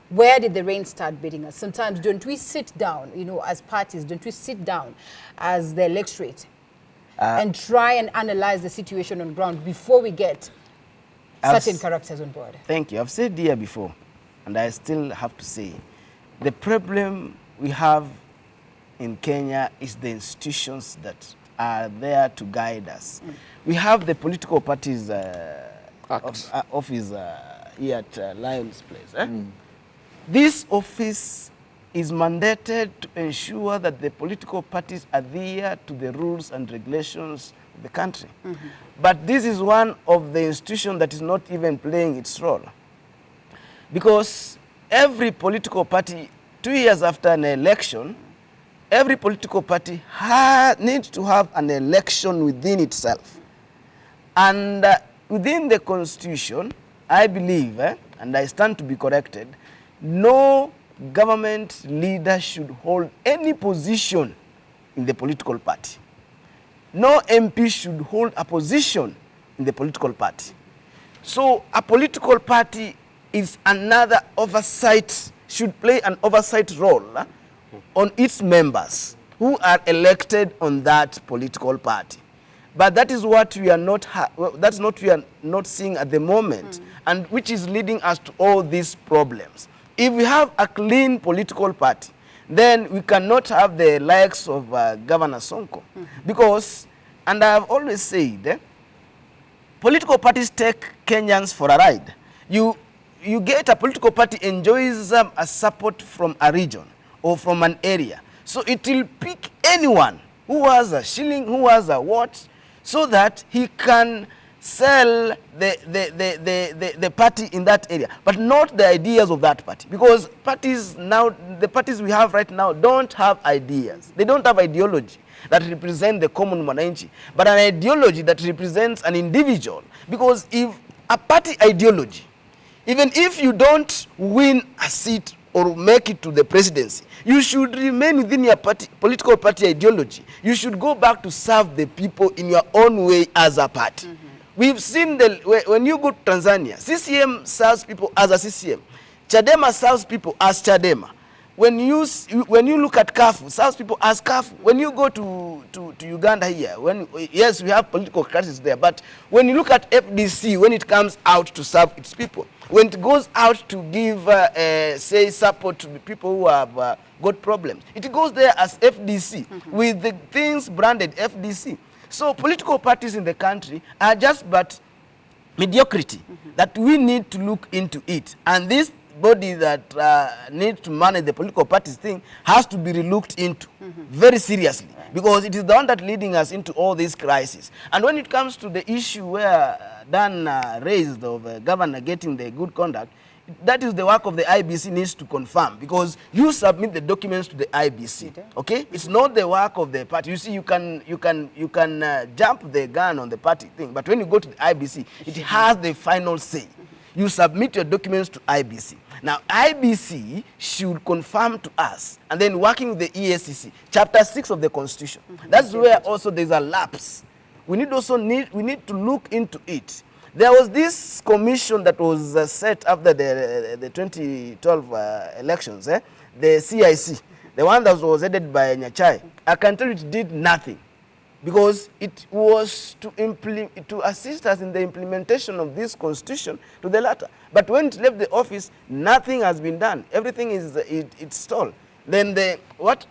where did the rain start beating us? Sometimes don't we sit down, you know, as parties, don't we sit down as the electorate and try and analyze the situation on ground before we get certain characters on board? Thank you. I've said here before, and I still have to say, the problem we have in Kenya is the institutions that are there to guide us. We have the political parties office here at Lions Place. This office is mandated to ensure that the political parties adhere to the rules and regulations of the country. But this is one of the institutions that is not even playing its role. Because every political party, 2 years after an election, every political party needs to have an election within itself. And within the Constitution, I believe, and I stand to be corrected, no government leader should hold any position in the political party. No MP should hold a position in the political party. So a political party is another oversight, should play an oversight role on its members who are elected on that political party. But that is what we are not, that's not we are not seeing at the moment, and which is leading us to all these problems. If we have a clean political party, then we cannot have the likes of Governor Sonko. Because, and I have always said, political parties take Kenyans for a ride. You get a political party enjoys a support from a region or from an area. So it will pick anyone who has a shilling, who has a what, so that he can sell the party in that area, but not the ideas of that party. Because parties now, the parties we have right now don't have ideas. They don't have ideology that represent the common mwananchi, but an ideology that represents an individual. Because if a party ideology, even if you don't win a seat or make it to the presidency, you should remain within your party, political party ideology. You should go back to serve the people in your own way as a party. We've seen when you go to Tanzania, CCM serves people as a CCM. Chadema serves people as Chadema. When you look at CAFU, serves people as CAFU. When you go to Uganda here, yes, we have political crisis there, but when you look at FDC, when it comes out to serve its people, when it goes out to give, say, support to the people who have got problems, it goes there as FDC, with the things branded FDC. So political parties in the country are just but mediocrity, that we need to look into it. And this body that needs to manage the political parties thing has to be looked into very seriously, because it is the one that leading us into all these crises. And when it comes to the issue where Dan raised of governor getting the good conduct, that is the work of the IBC needs to confirm, because you submit the documents to the IBC. Okay, it's not the work of the party. You see, you can jump the gun on the party thing, but when you go to the IBC, it has the final say. You submit your documents to IBC. Now, IBC should confirm to us, and then working with the EACC, Chapter 6 of the Constitution. That's where also there's a lapse. We need to look into it. There was this commission that was set after the 2012 elections, the CIC, the one that was headed by Nyachai. I can tell you it did nothing, because it was to assist us in the implementation of this constitution to the latter. But when it left the office, nothing has been done. Everything is it's stalled. Then what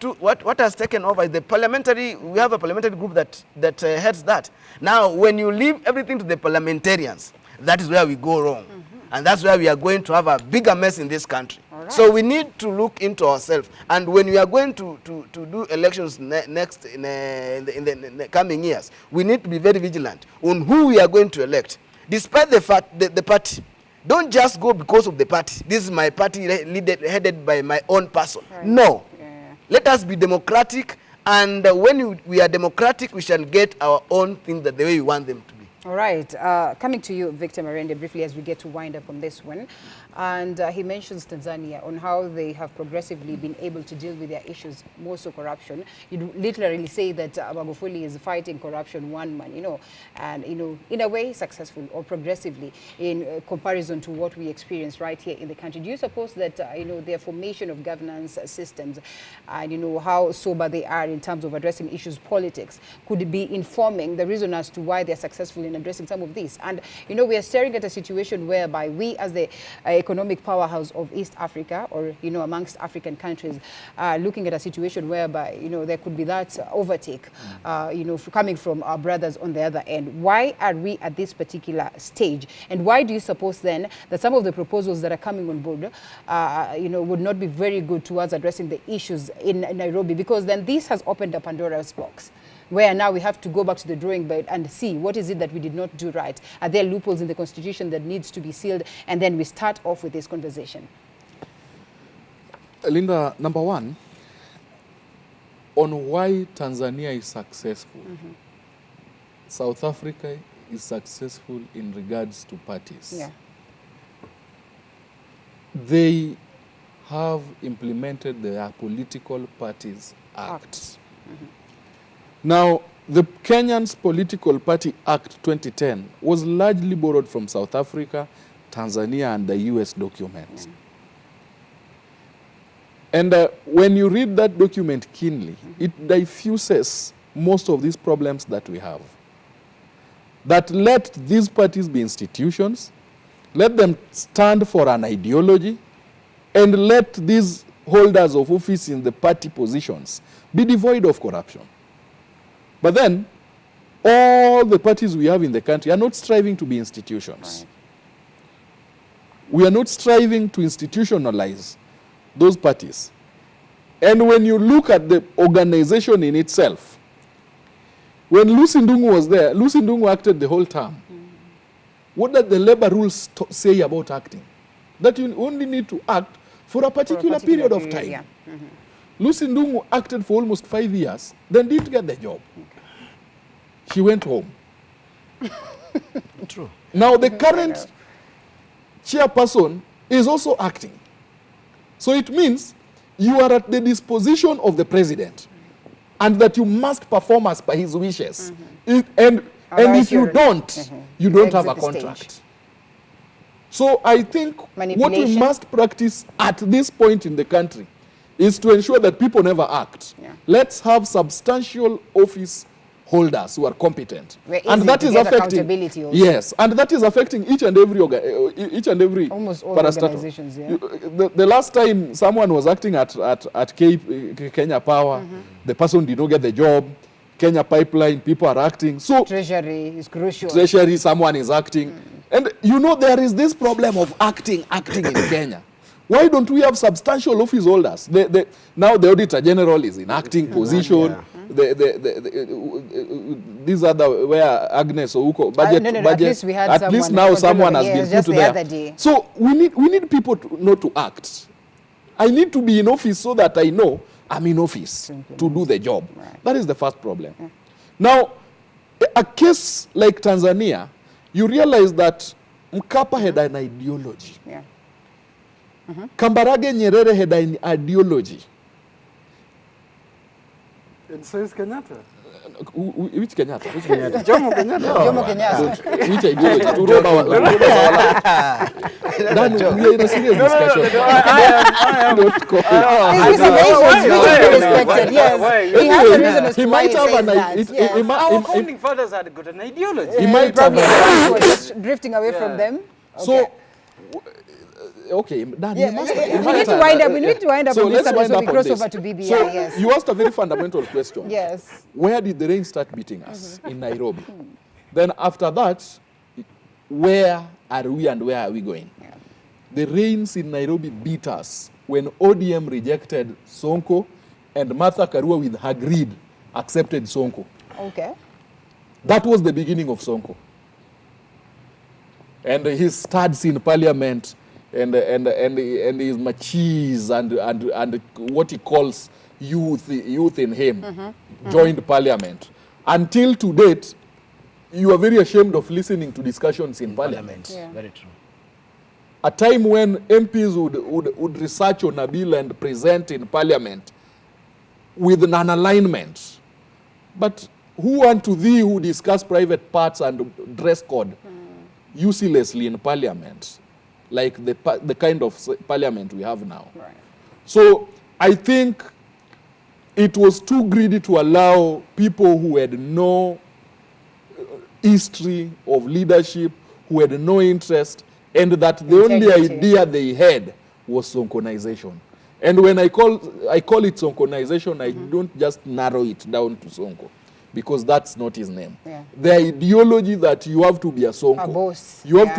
has taken over is the parliamentary. We have a parliamentary group that heads that. Now, when you leave everything to the parliamentarians, that is where we go wrong, and that's where we are going to have a bigger mess in this country. All right. So we need to look into ourselves. And when we are going to do elections next in the coming years, we need to be very vigilant on who we are going to elect. Despite the fact that the party, don't just go because of the party. This is my party headed by my own person. Right. No. Yeah. Let us be democratic, and when we are democratic, we shall get our own things the way we want them to be. All right. Coming to you, Victor Marende, briefly as we get to wind up on this one. And he mentions Tanzania on how they have progressively been able to deal with their issues, more so corruption. You literally say that Magufuli is fighting corruption one man, and, in a way successful or progressively in comparison to what we experience right here in the country. Do you suppose that, their formation of governance systems and, how sober they are in terms of addressing issues, politics, could be informing the reason as to why they're successful in addressing some of these? And, we are staring at a situation whereby we as the economic powerhouse of East Africa, or, amongst African countries, looking at a situation whereby, there could be that overtake, coming from our brothers on the other end. Why are we at this particular stage? And why do you suppose then that some of the proposals that are coming on board, would not be very good towards addressing the issues in Nairobi? Because then this has opened a Pandora's box, where now we have to go back to the drawing board and see what is it that we did not do right. Are there loopholes in the constitution that needs to be sealed? And then we start off with this conversation. Linda, number one, on why Tanzania is successful. South Africa is successful in regards to parties. Yeah. They have implemented their Political Parties Act. Now, the Kenyan's Political Party Act 2010 was largely borrowed from South Africa, Tanzania, and the US document. And when you read that document keenly, it diffuses most of these problems that we have. That let these parties be institutions, let them stand for an ideology, and let these holders of office in the party positions be devoid of corruption. But then, all the parties we have in the country are not striving to be institutions. Right. We are not striving to institutionalize those parties. And when you look at the organization in itself, when Lucy Ndungu was there, Lucy Ndungu acted the whole term. What did the labor rules say about acting? That you only need to act for a particular period of time. Yeah. Lucy Ndungu acted for almost 5 years, then didn't get the job. She went home. True. Now the current chairperson is also acting. So it means you are at the disposition of the president, and that you must perform as per his wishes. And if you don't, you don't have a contract. So I think what we must practice at this point in the country is to ensure that people never act. Yeah. Let's have substantial office holders who are competent, and that is affecting yes, and that is affecting each and every almost all organizations. Yeah. The last time someone was acting at Kenya Power, the person did not get the job. Kenya Pipeline, people are acting. So Treasury is crucial. Treasury, someone is acting, and there is this problem of acting in Kenya. Why don't we have substantial office holders? Now the Auditor General is in acting position. These are where Agnes Ouko budget. At least we had at least now someone has been put to there. So we need people not to act. I need to be in office so that I know I'm in office to do the job. Right. That is the first problem. Yeah. Now, a case like Tanzania, you realize that Mkapa had an ideology. Yeah. Kambarage Nyerere had an ideology. And so is Kenyatta. Which Kenyatta? Jomo Kenyatta. Jomo Kenyatta. Which ideology? To rob our Then we are in a serious discussion. He has a reason as to why he says that. Our founding fathers had got an ideology. He might have just drifting away from them. So, okay, Dan, we need to wind up. We need to wind up. So on this let's wind up we on cross this. over to BBI. So Yes. you asked a very fundamental question. Yes. Where did the rain start beating us? In Nairobi. Then after that, where are we and where are we going? Yeah. The rains in Nairobi beat us when ODM rejected Sonko and Martha Karua with her greed accepted Sonko. Okay. That was the beginning of Sonko. And his studs in parliament and his machis and what he calls youth in him joined parliament. Until to date, you are very ashamed of listening to discussions in parliament. Yeah. Very true. A time when MPs would research on a bill and present in parliament with an alignment. But who unto thee who discuss private parts and dress code uselessly in parliament, like the kind of parliament we have now. Right. So I think it was too greedy to allow people who had no history of leadership, who had no interest, and that the only idea they had was Sonkonization. And when I call it Sonkonization, I don't just narrow it down to Sonko, because that's not his name. Yeah. The ideology that you have to be a Sonko, A boss. you have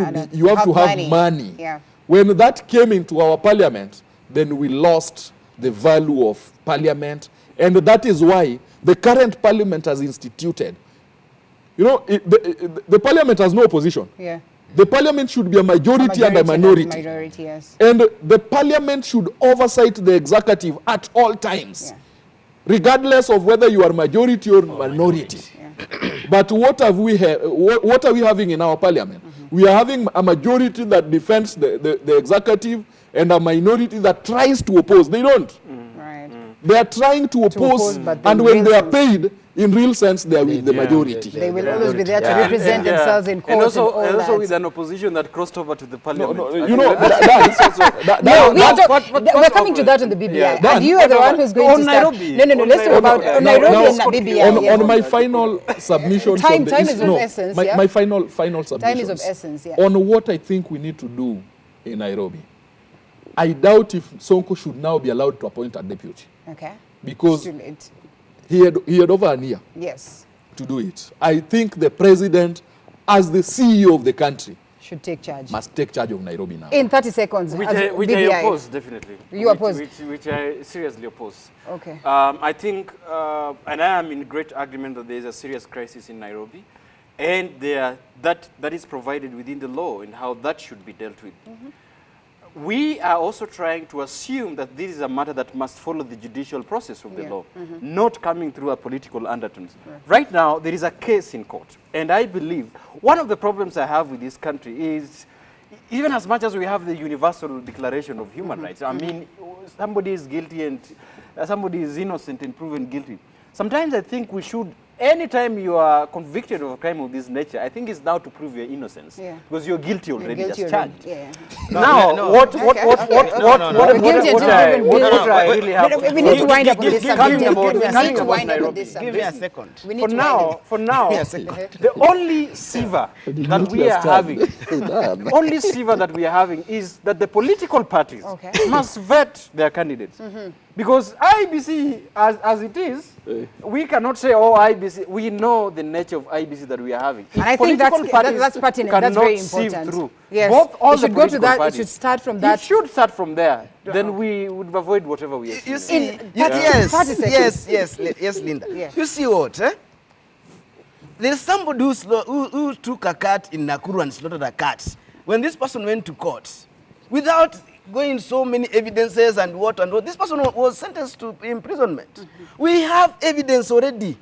to have money. Yeah. When that came into our parliament, then we lost the value of parliament, and that is why the current parliament has instituted. You know, the parliament has no opposition. Yeah. The parliament should be a majority and a minority. Minority, yes. And the parliament should oversight the executive at all times, Yeah. regardless of whether you are majority or minority. Yeah. But what have we what are we having in our parliament? We are having a majority that defends the executive and a minority that tries to oppose. They don't. Right. They are trying to oppose, but and in when real they are sense- paid, in real sense, they are with the majority. They will always be there to Yeah. represent themselves in And court also, and all that. with an opposition that crossed over to the parliament. You know, We're coming to that on the BBI. Yeah. And you are the one who's going On to start. Nairobi. No, On let's talk about Nairobi. Nairobi and Now, BBI. yes. On my final submission, Time is of essence, yeah? my final submission. Time is of essence, yeah. On what I think we need to do in Nairobi, I doubt if Sonko should now be allowed to appoint a deputy, Okay. because Too late. he had over a year Yes. to do it. I think the president, as the CEO of the country, Should take charge. must take charge of Nairobi now. In 30 seconds. Which as I BBI. oppose, definitely. You oppose? Which I seriously oppose. Okay. I think, and I am in great agreement that there is a serious crisis in Nairobi, and that is provided within the law and how that should be dealt with. We are also trying to assume that this is a matter that must follow the judicial process of the law, not coming through a political undertones. Right now, there is a case in court, and I believe one of the problems I have with this country is, even as much as we have the Universal Declaration of Human Rights, I mean, somebody is guilty and somebody is innocent and proven guilty. Sometimes I think we should, anytime you are convicted of a crime of this nature, I think it's now to prove your innocence, because you're guilty already, You're guilty just already. charged. Yeah. Now, what I really have. We need to wind up on this subject. Give Give me a second. We need For to now, the only sieva that we are having, is that the political parties must vet their candidates. Because IBC, as it is, we cannot say, oh, IBC, we know the nature of IBC that we are having. And I think that's pertinent. That's very important. Yes. All it should go to that. It should start from that. It should start from there. Then we would avoid whatever we are You seeing. see, yes, Linda. Yeah. You see what? There's somebody who took a cat in Nakuru and slaughtered a cat. When this person went to court, without going so many evidences and what, this person was sentenced to imprisonment. We have evidence already.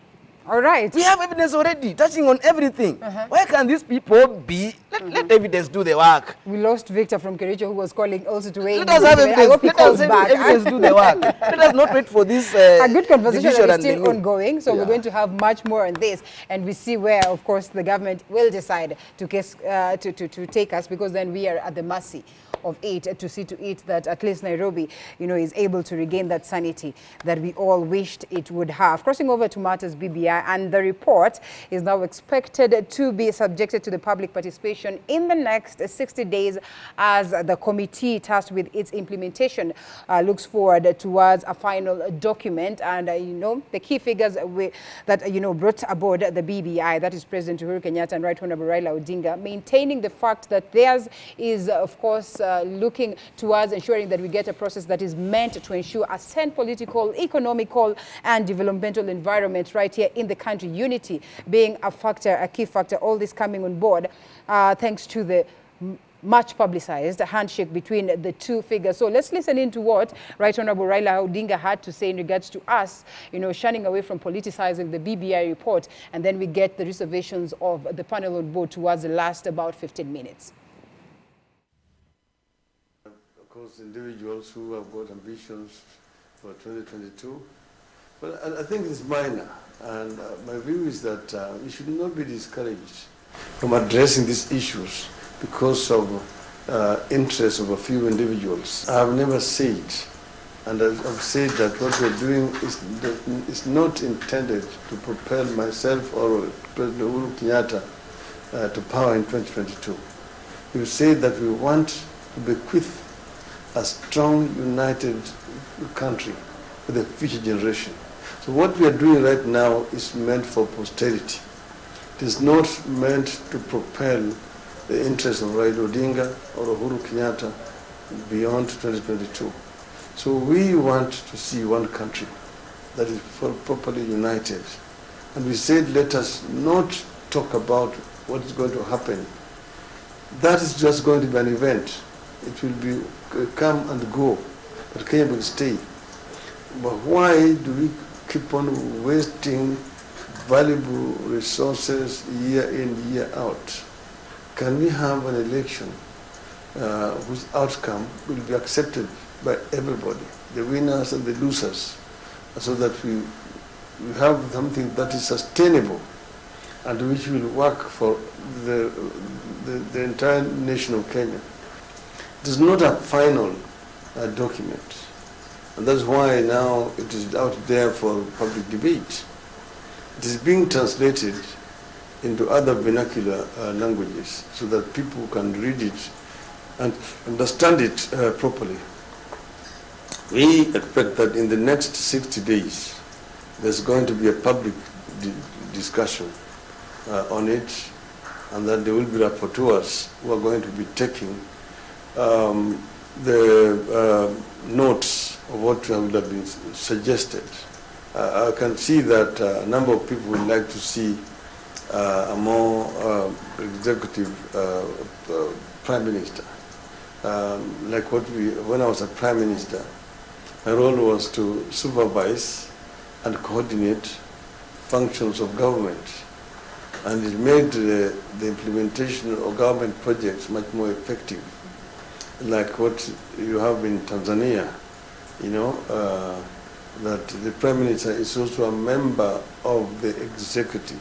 All right. We have evidence already, touching on everything. Why can these people be? Let evidence do the work. We lost Victor from Kericho, who was calling also to weigh in. Let us have evidence. I hope he Let calls us back. evidence do the work. Let us not wait for this. A good conversation division that and is still the- ongoing, so we're going to have much more on this, and we see where, of course, the government will decide to take us, because then we are at the mercy of it, to see to it that at least Nairobi, is able to regain that sanity that we all wished it would have. Crossing over to matters BBI, and the report is now expected to be subjected to the public participation in the next 60 days as the committee tasked with its implementation looks forward towards a final document. And, the key figures that, brought aboard the BBI, that is President Uhuru Kenyatta and Right Honorable Raila Odinga, maintaining the fact that theirs is, of course, looking towards ensuring that we get a process that is meant to ensure a sound political, economical, and developmental environment right here in the country. Unity being a factor, a key factor, all this coming on board thanks to the much publicized handshake between the two figures. So let's listen into what Right Honorable Raila Odinga had to say in regards to us, shunning away from politicizing the BBI report, and then we get the reservations of the panel on board towards the last about 15 minutes. Of course, individuals who have got ambitions for 2022, but I think it's minor, and my view is that we should not be discouraged from addressing these issues because of interests of a few individuals. I have never said, and I've said that what we're doing is not intended to propel myself or President Uhuru Kenyatta to power in 2022. We said that we want to bequeath a strong, united country for the future generation. So what we are doing right now is meant for posterity. It is not meant to propel the interests of Raila Odinga or Uhuru Kenyatta beyond 2022. So we want to see one country that is properly united. And we said, let us not talk about what is going to happen. That is just going to be an event. It will be come and go, but Kenya will stay. But why do we keep on wasting valuable resources year in, year out? Can we have an election whose outcome will be accepted by everybody, the winners and the losers, so that we have something that is sustainable and which will work for the entire nation of Kenya? It is not a final document, and that's why now it is out there for public debate. It is being translated into other vernacular languages so that people can read it and understand it properly. We expect that in the next 60 days, there's going to be a public discussion on it, and that there will be rapporteurs who are going to be taking the notes of what would have been suggested. I can see that a number of people would like to see a more executive prime minister. Like when I was a prime minister, my role was to supervise and coordinate functions of government. And it made the implementation of government projects much more effective. Like what you have in Tanzania, that the prime minister is also a member of the executive.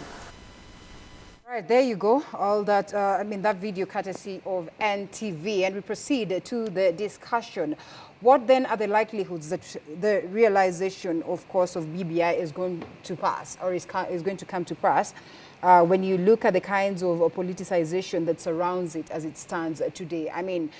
All right, there you go. All that, that video courtesy of NTV. And we proceed to the discussion. What then are the likelihoods that the realization, of course, of BBI is going to pass or is going to come to pass when you look at the kinds of politicization that surrounds it as it stands today? I mean,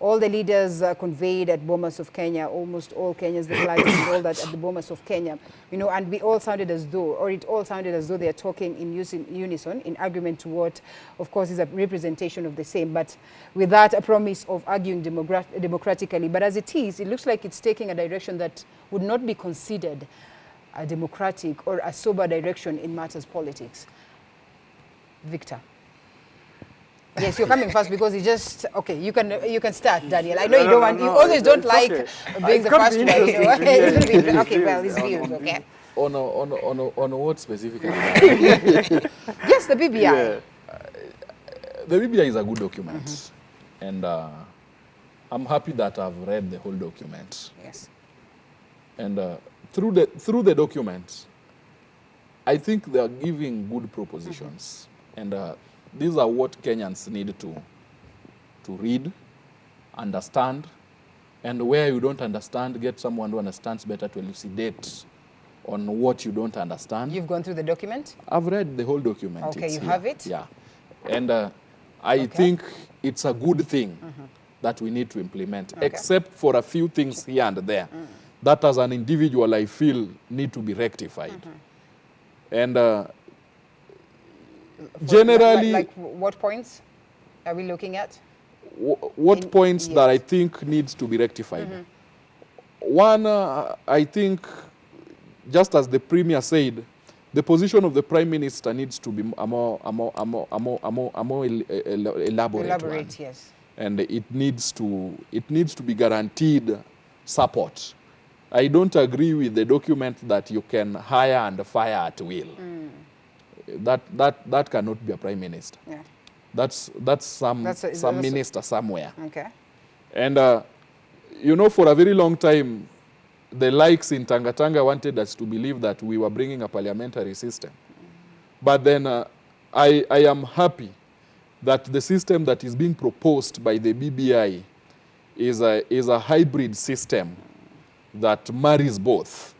all the leaders conveyed at Bomas of Kenya, almost all Kenyans, the flags and all that at the Bomas of Kenya, and we all sounded as though, or it all sounded as though they are talking in unison, in argument to what, of course, is a representation of the same, but without a promise of arguing democratically. But as it is, it looks like it's taking a direction that would not be considered a democratic or a sober direction in matters politics. Victor. Yes, you're coming first because you just you can start, Daniel. I know you don't want, you always don't like being the first one. Okay, well, it's views, okay. On what specifically? Yes, the BBI. Yeah. The BBI is a good document, and I'm happy that I've read the whole document. Yes. And through the document, I think they are giving good propositions, and these are what Kenyans need to read, understand, and where you don't understand, get someone who understands better to elucidate on what you don't understand. You've gone through the document? I've read the whole document. Okay, you have it? Yeah. And I think it's a good thing that we need to implement, except for a few things here and there that as an individual I feel need to be rectified. And generally... Like what points are we looking at? what points that I think needs to be rectified. One, I think, just as the Premier said, the position of the Prime Minister needs to be a more elaborate one. Yes. And it needs to be guaranteed support. I don't agree with the document that you can hire and fire at will. That cannot be a Prime Minister. Yeah. That's some minister somewhere. Okay. And you know, for a very long time, the likes in Tanga wanted us to believe that we were bringing a parliamentary system. But then I am happy that the system that is being proposed by the BBI is a hybrid system that marries both,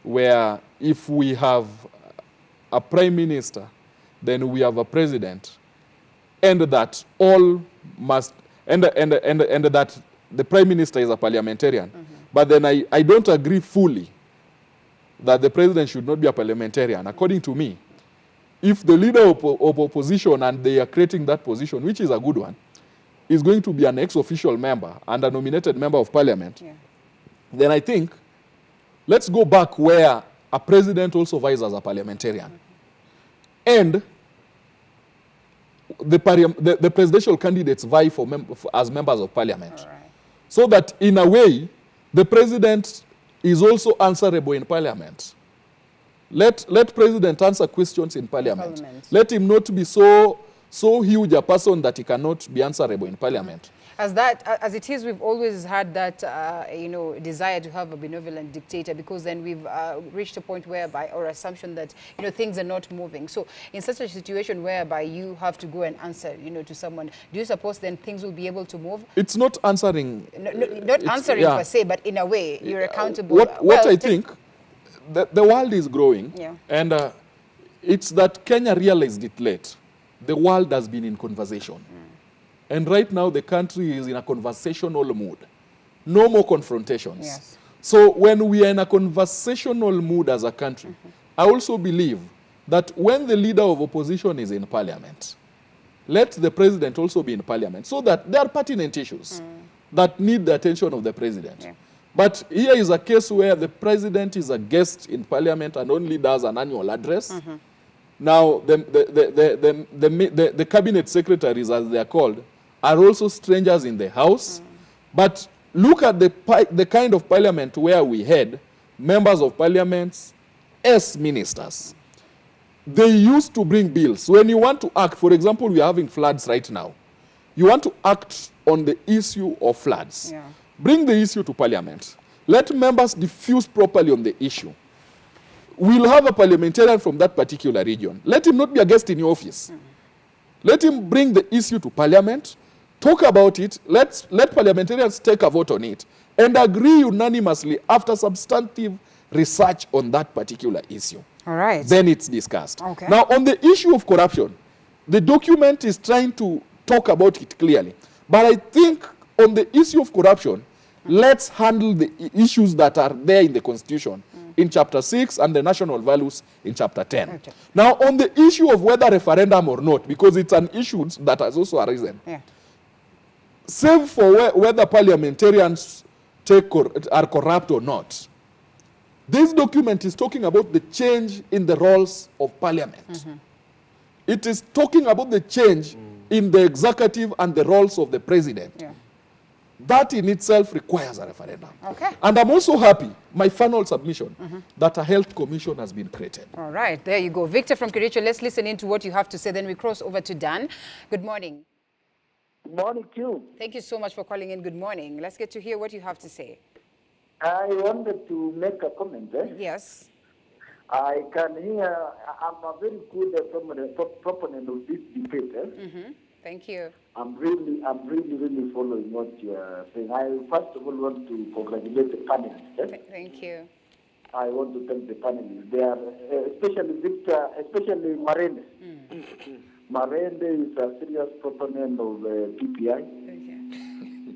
where if we have a prime minister, then we have a president, and that all must, and that the prime minister is a parliamentarian. But then I don't agree fully that the president should not be a parliamentarian. According to me, if the leader of opposition, and they are creating that position, which is a good one, is going to be an ex-official member and a nominated member of parliament, then I think let's go back where a president also vies as a parliamentarian. And the presidential candidates vie as members of parliament. Right. So that in a way, the president is also answerable in parliament. Let president answer questions in parliament. Let him not be so huge a person that he cannot be answerable in parliament. As it is, we've always had that, desire to have a benevolent dictator, because then we've reached a point whereby, or assumption that, things are not moving. So in such a situation whereby you have to go and answer, to someone, do you suppose then things will be able to move? It's not answering. Not answering per se, but in a way, you're accountable. What I think, the world is growing, and it's that Kenya realized it late. The world has been in conversation. And right now, the country is in a conversational mood. No more confrontations. Yes. So when we are in a conversational mood as a country, I also believe that when the leader of opposition is in parliament, let the president also be in parliament, so that there are pertinent issues that need the attention of the president. Yeah. But here is a case where the president is a guest in parliament and only does an annual address. Now, the cabinet secretaries, as they are called, are also strangers in the house. But look at the kind of parliament where we had members of parliaments as ministers. They used to bring bills. When you want to act, for example, we are having floods right now. You want to act on the issue of floods. Yeah. Bring the issue to parliament. Let members diffuse properly on the issue. We'll have a parliamentarian from that particular region. Let him not be a guest in your office. Let him bring the issue to parliament, talk about it, let parliamentarians take a vote on it, and agree unanimously after substantive research on that particular issue. All right. Then it's discussed. Okay. Now, on the issue of corruption, the document is trying to talk about it clearly. But I think on the issue of corruption, let's handle the issues that are there in the Constitution in Chapter 6 and the national values in Chapter 10. Okay. Now, on the issue of whether referendum or not, because it's an issue that has also arisen, save for whether parliamentarians are corrupt or not, this document is talking about the change in the roles of parliament. It is talking about the change in the executive and the roles of the president. Yeah. That in itself requires a referendum. Okay. And I'm also happy, my final submission, that a health commission has been created. All right, there you go. Victor from Kericho, let's listen into what you have to say. Then we cross over to Dan. Good morning. Good morning, Q. Thank you so much for calling in. Good morning. Let's get to hear what you have to say. I wanted to make a comment. Yes. I can hear, I'm a very good proponent of this debate. Thank you. I'm really following what you are saying. I first of all want to congratulate the panelists. Thank you. I want to thank the panelists. They are, especially Victor, especially Marende. Marende is a serious proponent of PPI,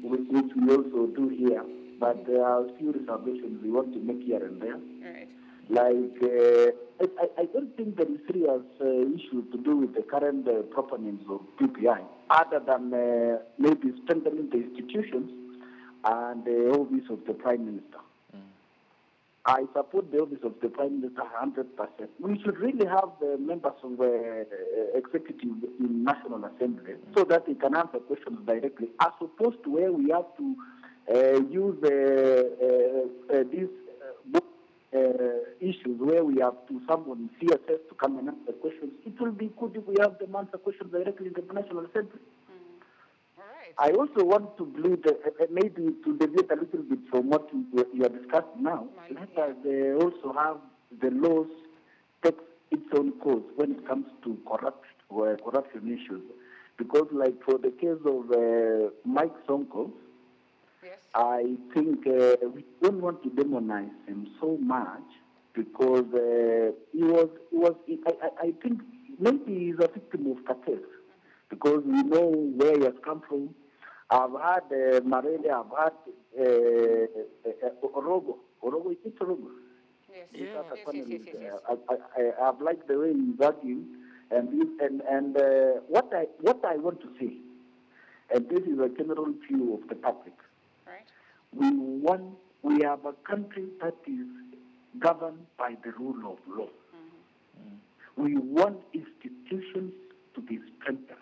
which we also do here. But there are a few reservations we want to make here and there. All right. Like I don't think there is serious issue to do with the current proponents of PPI, other than maybe strengthening the institutions and the office of the Prime Minister. I support the office of the Prime Minister 100%. We should really have the members of the executive in National Assembly so that they can answer questions directly, as opposed to where we have to use these issues where we have to someone CSS to come and answer questions. It will be good if we have them answer questions directly in the National Assembly. I also want to build, maybe to deviate a little bit from what you are discussing now. Let us also have the laws take its own course when it comes to corruption issues. Because like for the case of Mike Sonko, I think we don't want to demonize him so much because I think maybe he's a victim of cartels because we know where he has come from. I've had Marele, I've had Orogo. Orogo, it's Orogo. Yes. I've liked the way he's arguing, and what I want to say, and this is a general view of the public. Right. We have a country that is governed by the rule of law. We want institutions to be strengthened.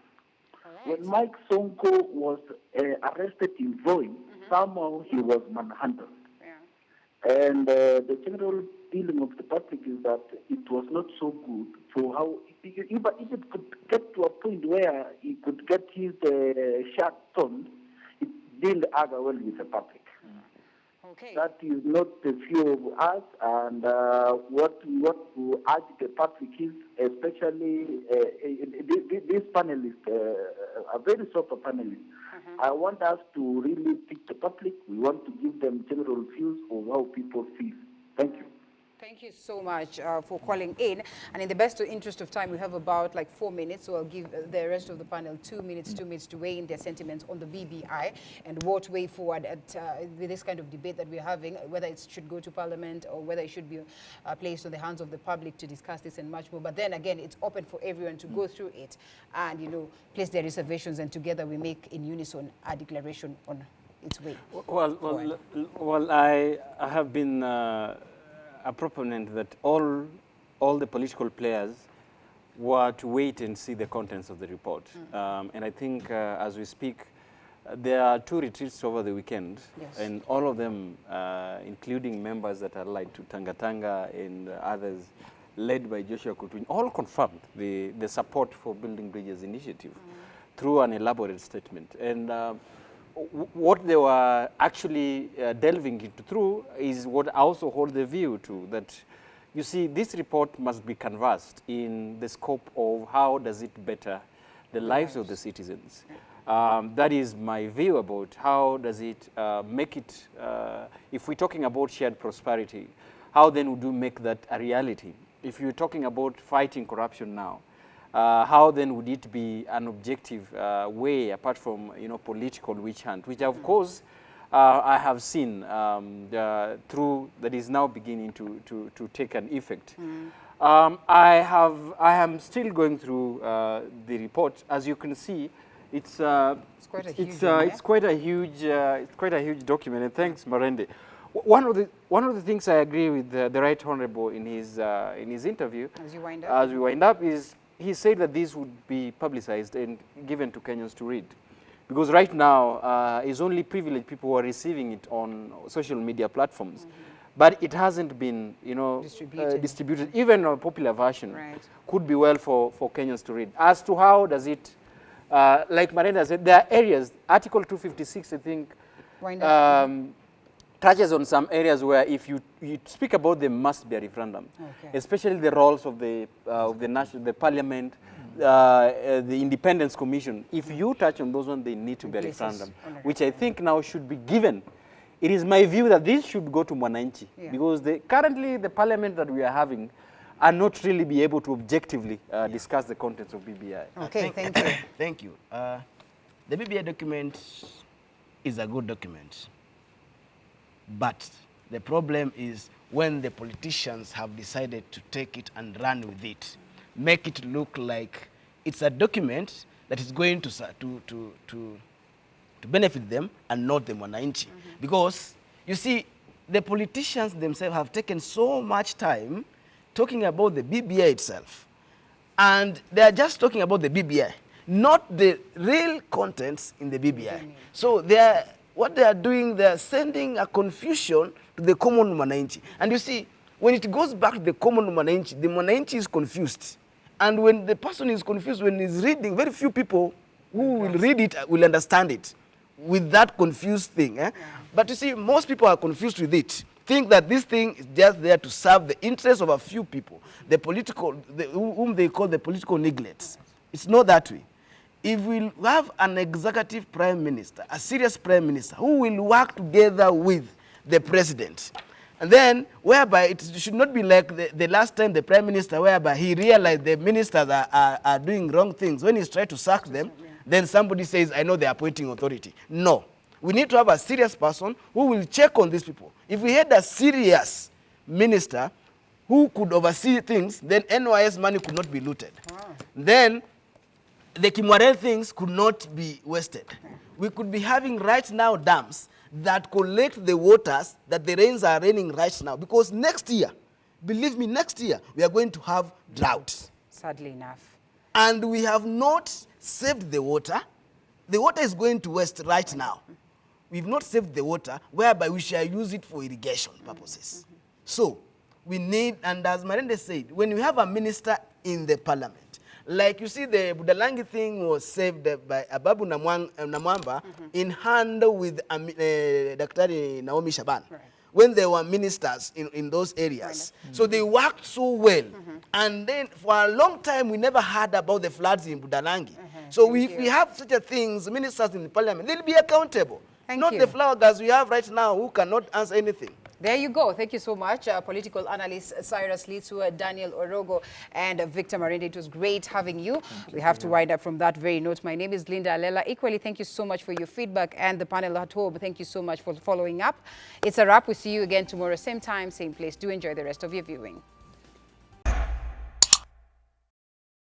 When Mike Sonko was arrested in Voi, somehow he was manhandled. And the general feeling of the public is that it was not so good for how, if it could get to a point where he could get his shirt torn, it didn't argue well with the public. Okay. That is not the view of us, and what we want to urge the public is, especially this panelist, a very sober panelist. I want us to really pick the public. We want to give them general views of how people feel. Thank you. Thank you so much for calling in. And in the best interest of time, we have about like 4 minutes, so I'll give the rest of the panel 2 minutes to weigh in their sentiments on the BBI and what way forward with this kind of debate that we're having, whether it should go to Parliament or whether it should be placed on the hands of the public to discuss this and much more. But then again, it's open for everyone to go through it and, you know, place their reservations, and together we make in unison a declaration on its way. Well, I have been a proponent that all the political players were to wait and see the contents of the report. And I think as we speak, there are 2 retreats over the weekend, and all of them, including members that are allied to Tanga Tanga and others, led by Joshua Kutuny, all confirmed the support for Building Bridges initiative through an elaborate statement. And what they were actually delving into through is what I also hold the view to, that you see this report must be canvassed in the scope of how does it better the lives of the citizens. That is my view about how does it make it, if we're talking about shared prosperity, how then would you make that a reality? If you're talking about fighting corruption now, how then would it be an objective way, apart from, you know, political witch hunt, which of course I have seen through that is now beginning to take an effect. I am still going through the report. As you can see, it's quite a huge document. And thanks, Marende. One of the things I agree with the Right Honourable in his interview, as we wind up, is he said that this would be publicized and given to Kenyans to read. Because right now, it's only privileged people who are receiving it on social media platforms. But it hasn't been, you know, distributed. Even a popular version could be well for Kenyans to read. As to how does it, like Marenda said, there are areas, Article 256, I think, touches on some areas where if you speak about there must be a referendum, especially the roles of the parliament, the Independence Commission. If you touch on those ones, they need to be a referendum, which I think now should be given. It is my view that this should go to Mwananchi, because currently the parliament that we are having are not really be able to objectively discuss the contents of BBI. Okay, thank you. Thank you. The BBI document is a good document. But The problem is when the politicians have decided to take it and run with it, make it look like it's a document that is going to benefit them and not the mwananchi. Because, you see, the politicians themselves have taken so much time talking about the BBI itself. And they are just talking about the BBI, not the real contents in the BBI. So what they are doing, they are sending a confusion to the common mwananchi. And you see, when it goes back to the common mwananchi, the mwananchi is confused. And when the person is confused, when he's reading, very few people who will read it will understand it with that confused thing. But you see, most people are confused with it. Think that this thing is just there to serve the interests of a few people, whom they call the political neglects. It's not that way. If we have an executive prime minister, a serious prime minister, who will work together with the president, and then whereby it should not be like the last time the prime minister, whereby he realized the ministers are doing wrong things. When he's trying to sack them, then somebody says, I know they're appointing authority. No. We need to have a serious person who will check on these people. If we had a serious minister who could oversee things, then NYS money could not be looted. Then the Kimwarel things could not be wasted. We could be having right now dams that collect the waters that the rains are raining right now. Because next year, believe me, next year, we are going to have droughts. Sadly enough. And we have not saved the water. The water is going to waste right now. We've not saved the water, whereby we shall use it for irrigation purposes. So, we need, and as Marende said, when we have a minister in the parliament, like you see the Budalangi thing was saved by Ababu Namwamba in hand with Dr. Naomi Shaban. When they were ministers in those areas. So they worked so well. And then for a long time, we never heard about the floods in Budalangi. So if we have such a things, ministers in the parliament, they'll be accountable. Not the flower girls we have right now who cannot answer anything. There you go. Thank you so much, political analyst Cyrus Litsu, Daniel Orogo, and Victor Marinde. It was great having you. We have to wind up from that very note. My name is Linda Alela. Equally, thank you so much for your feedback, and the panel at home, thank you so much for following up. It's a wrap. We'll see you again tomorrow, same time, same place. Do enjoy the rest of your viewing.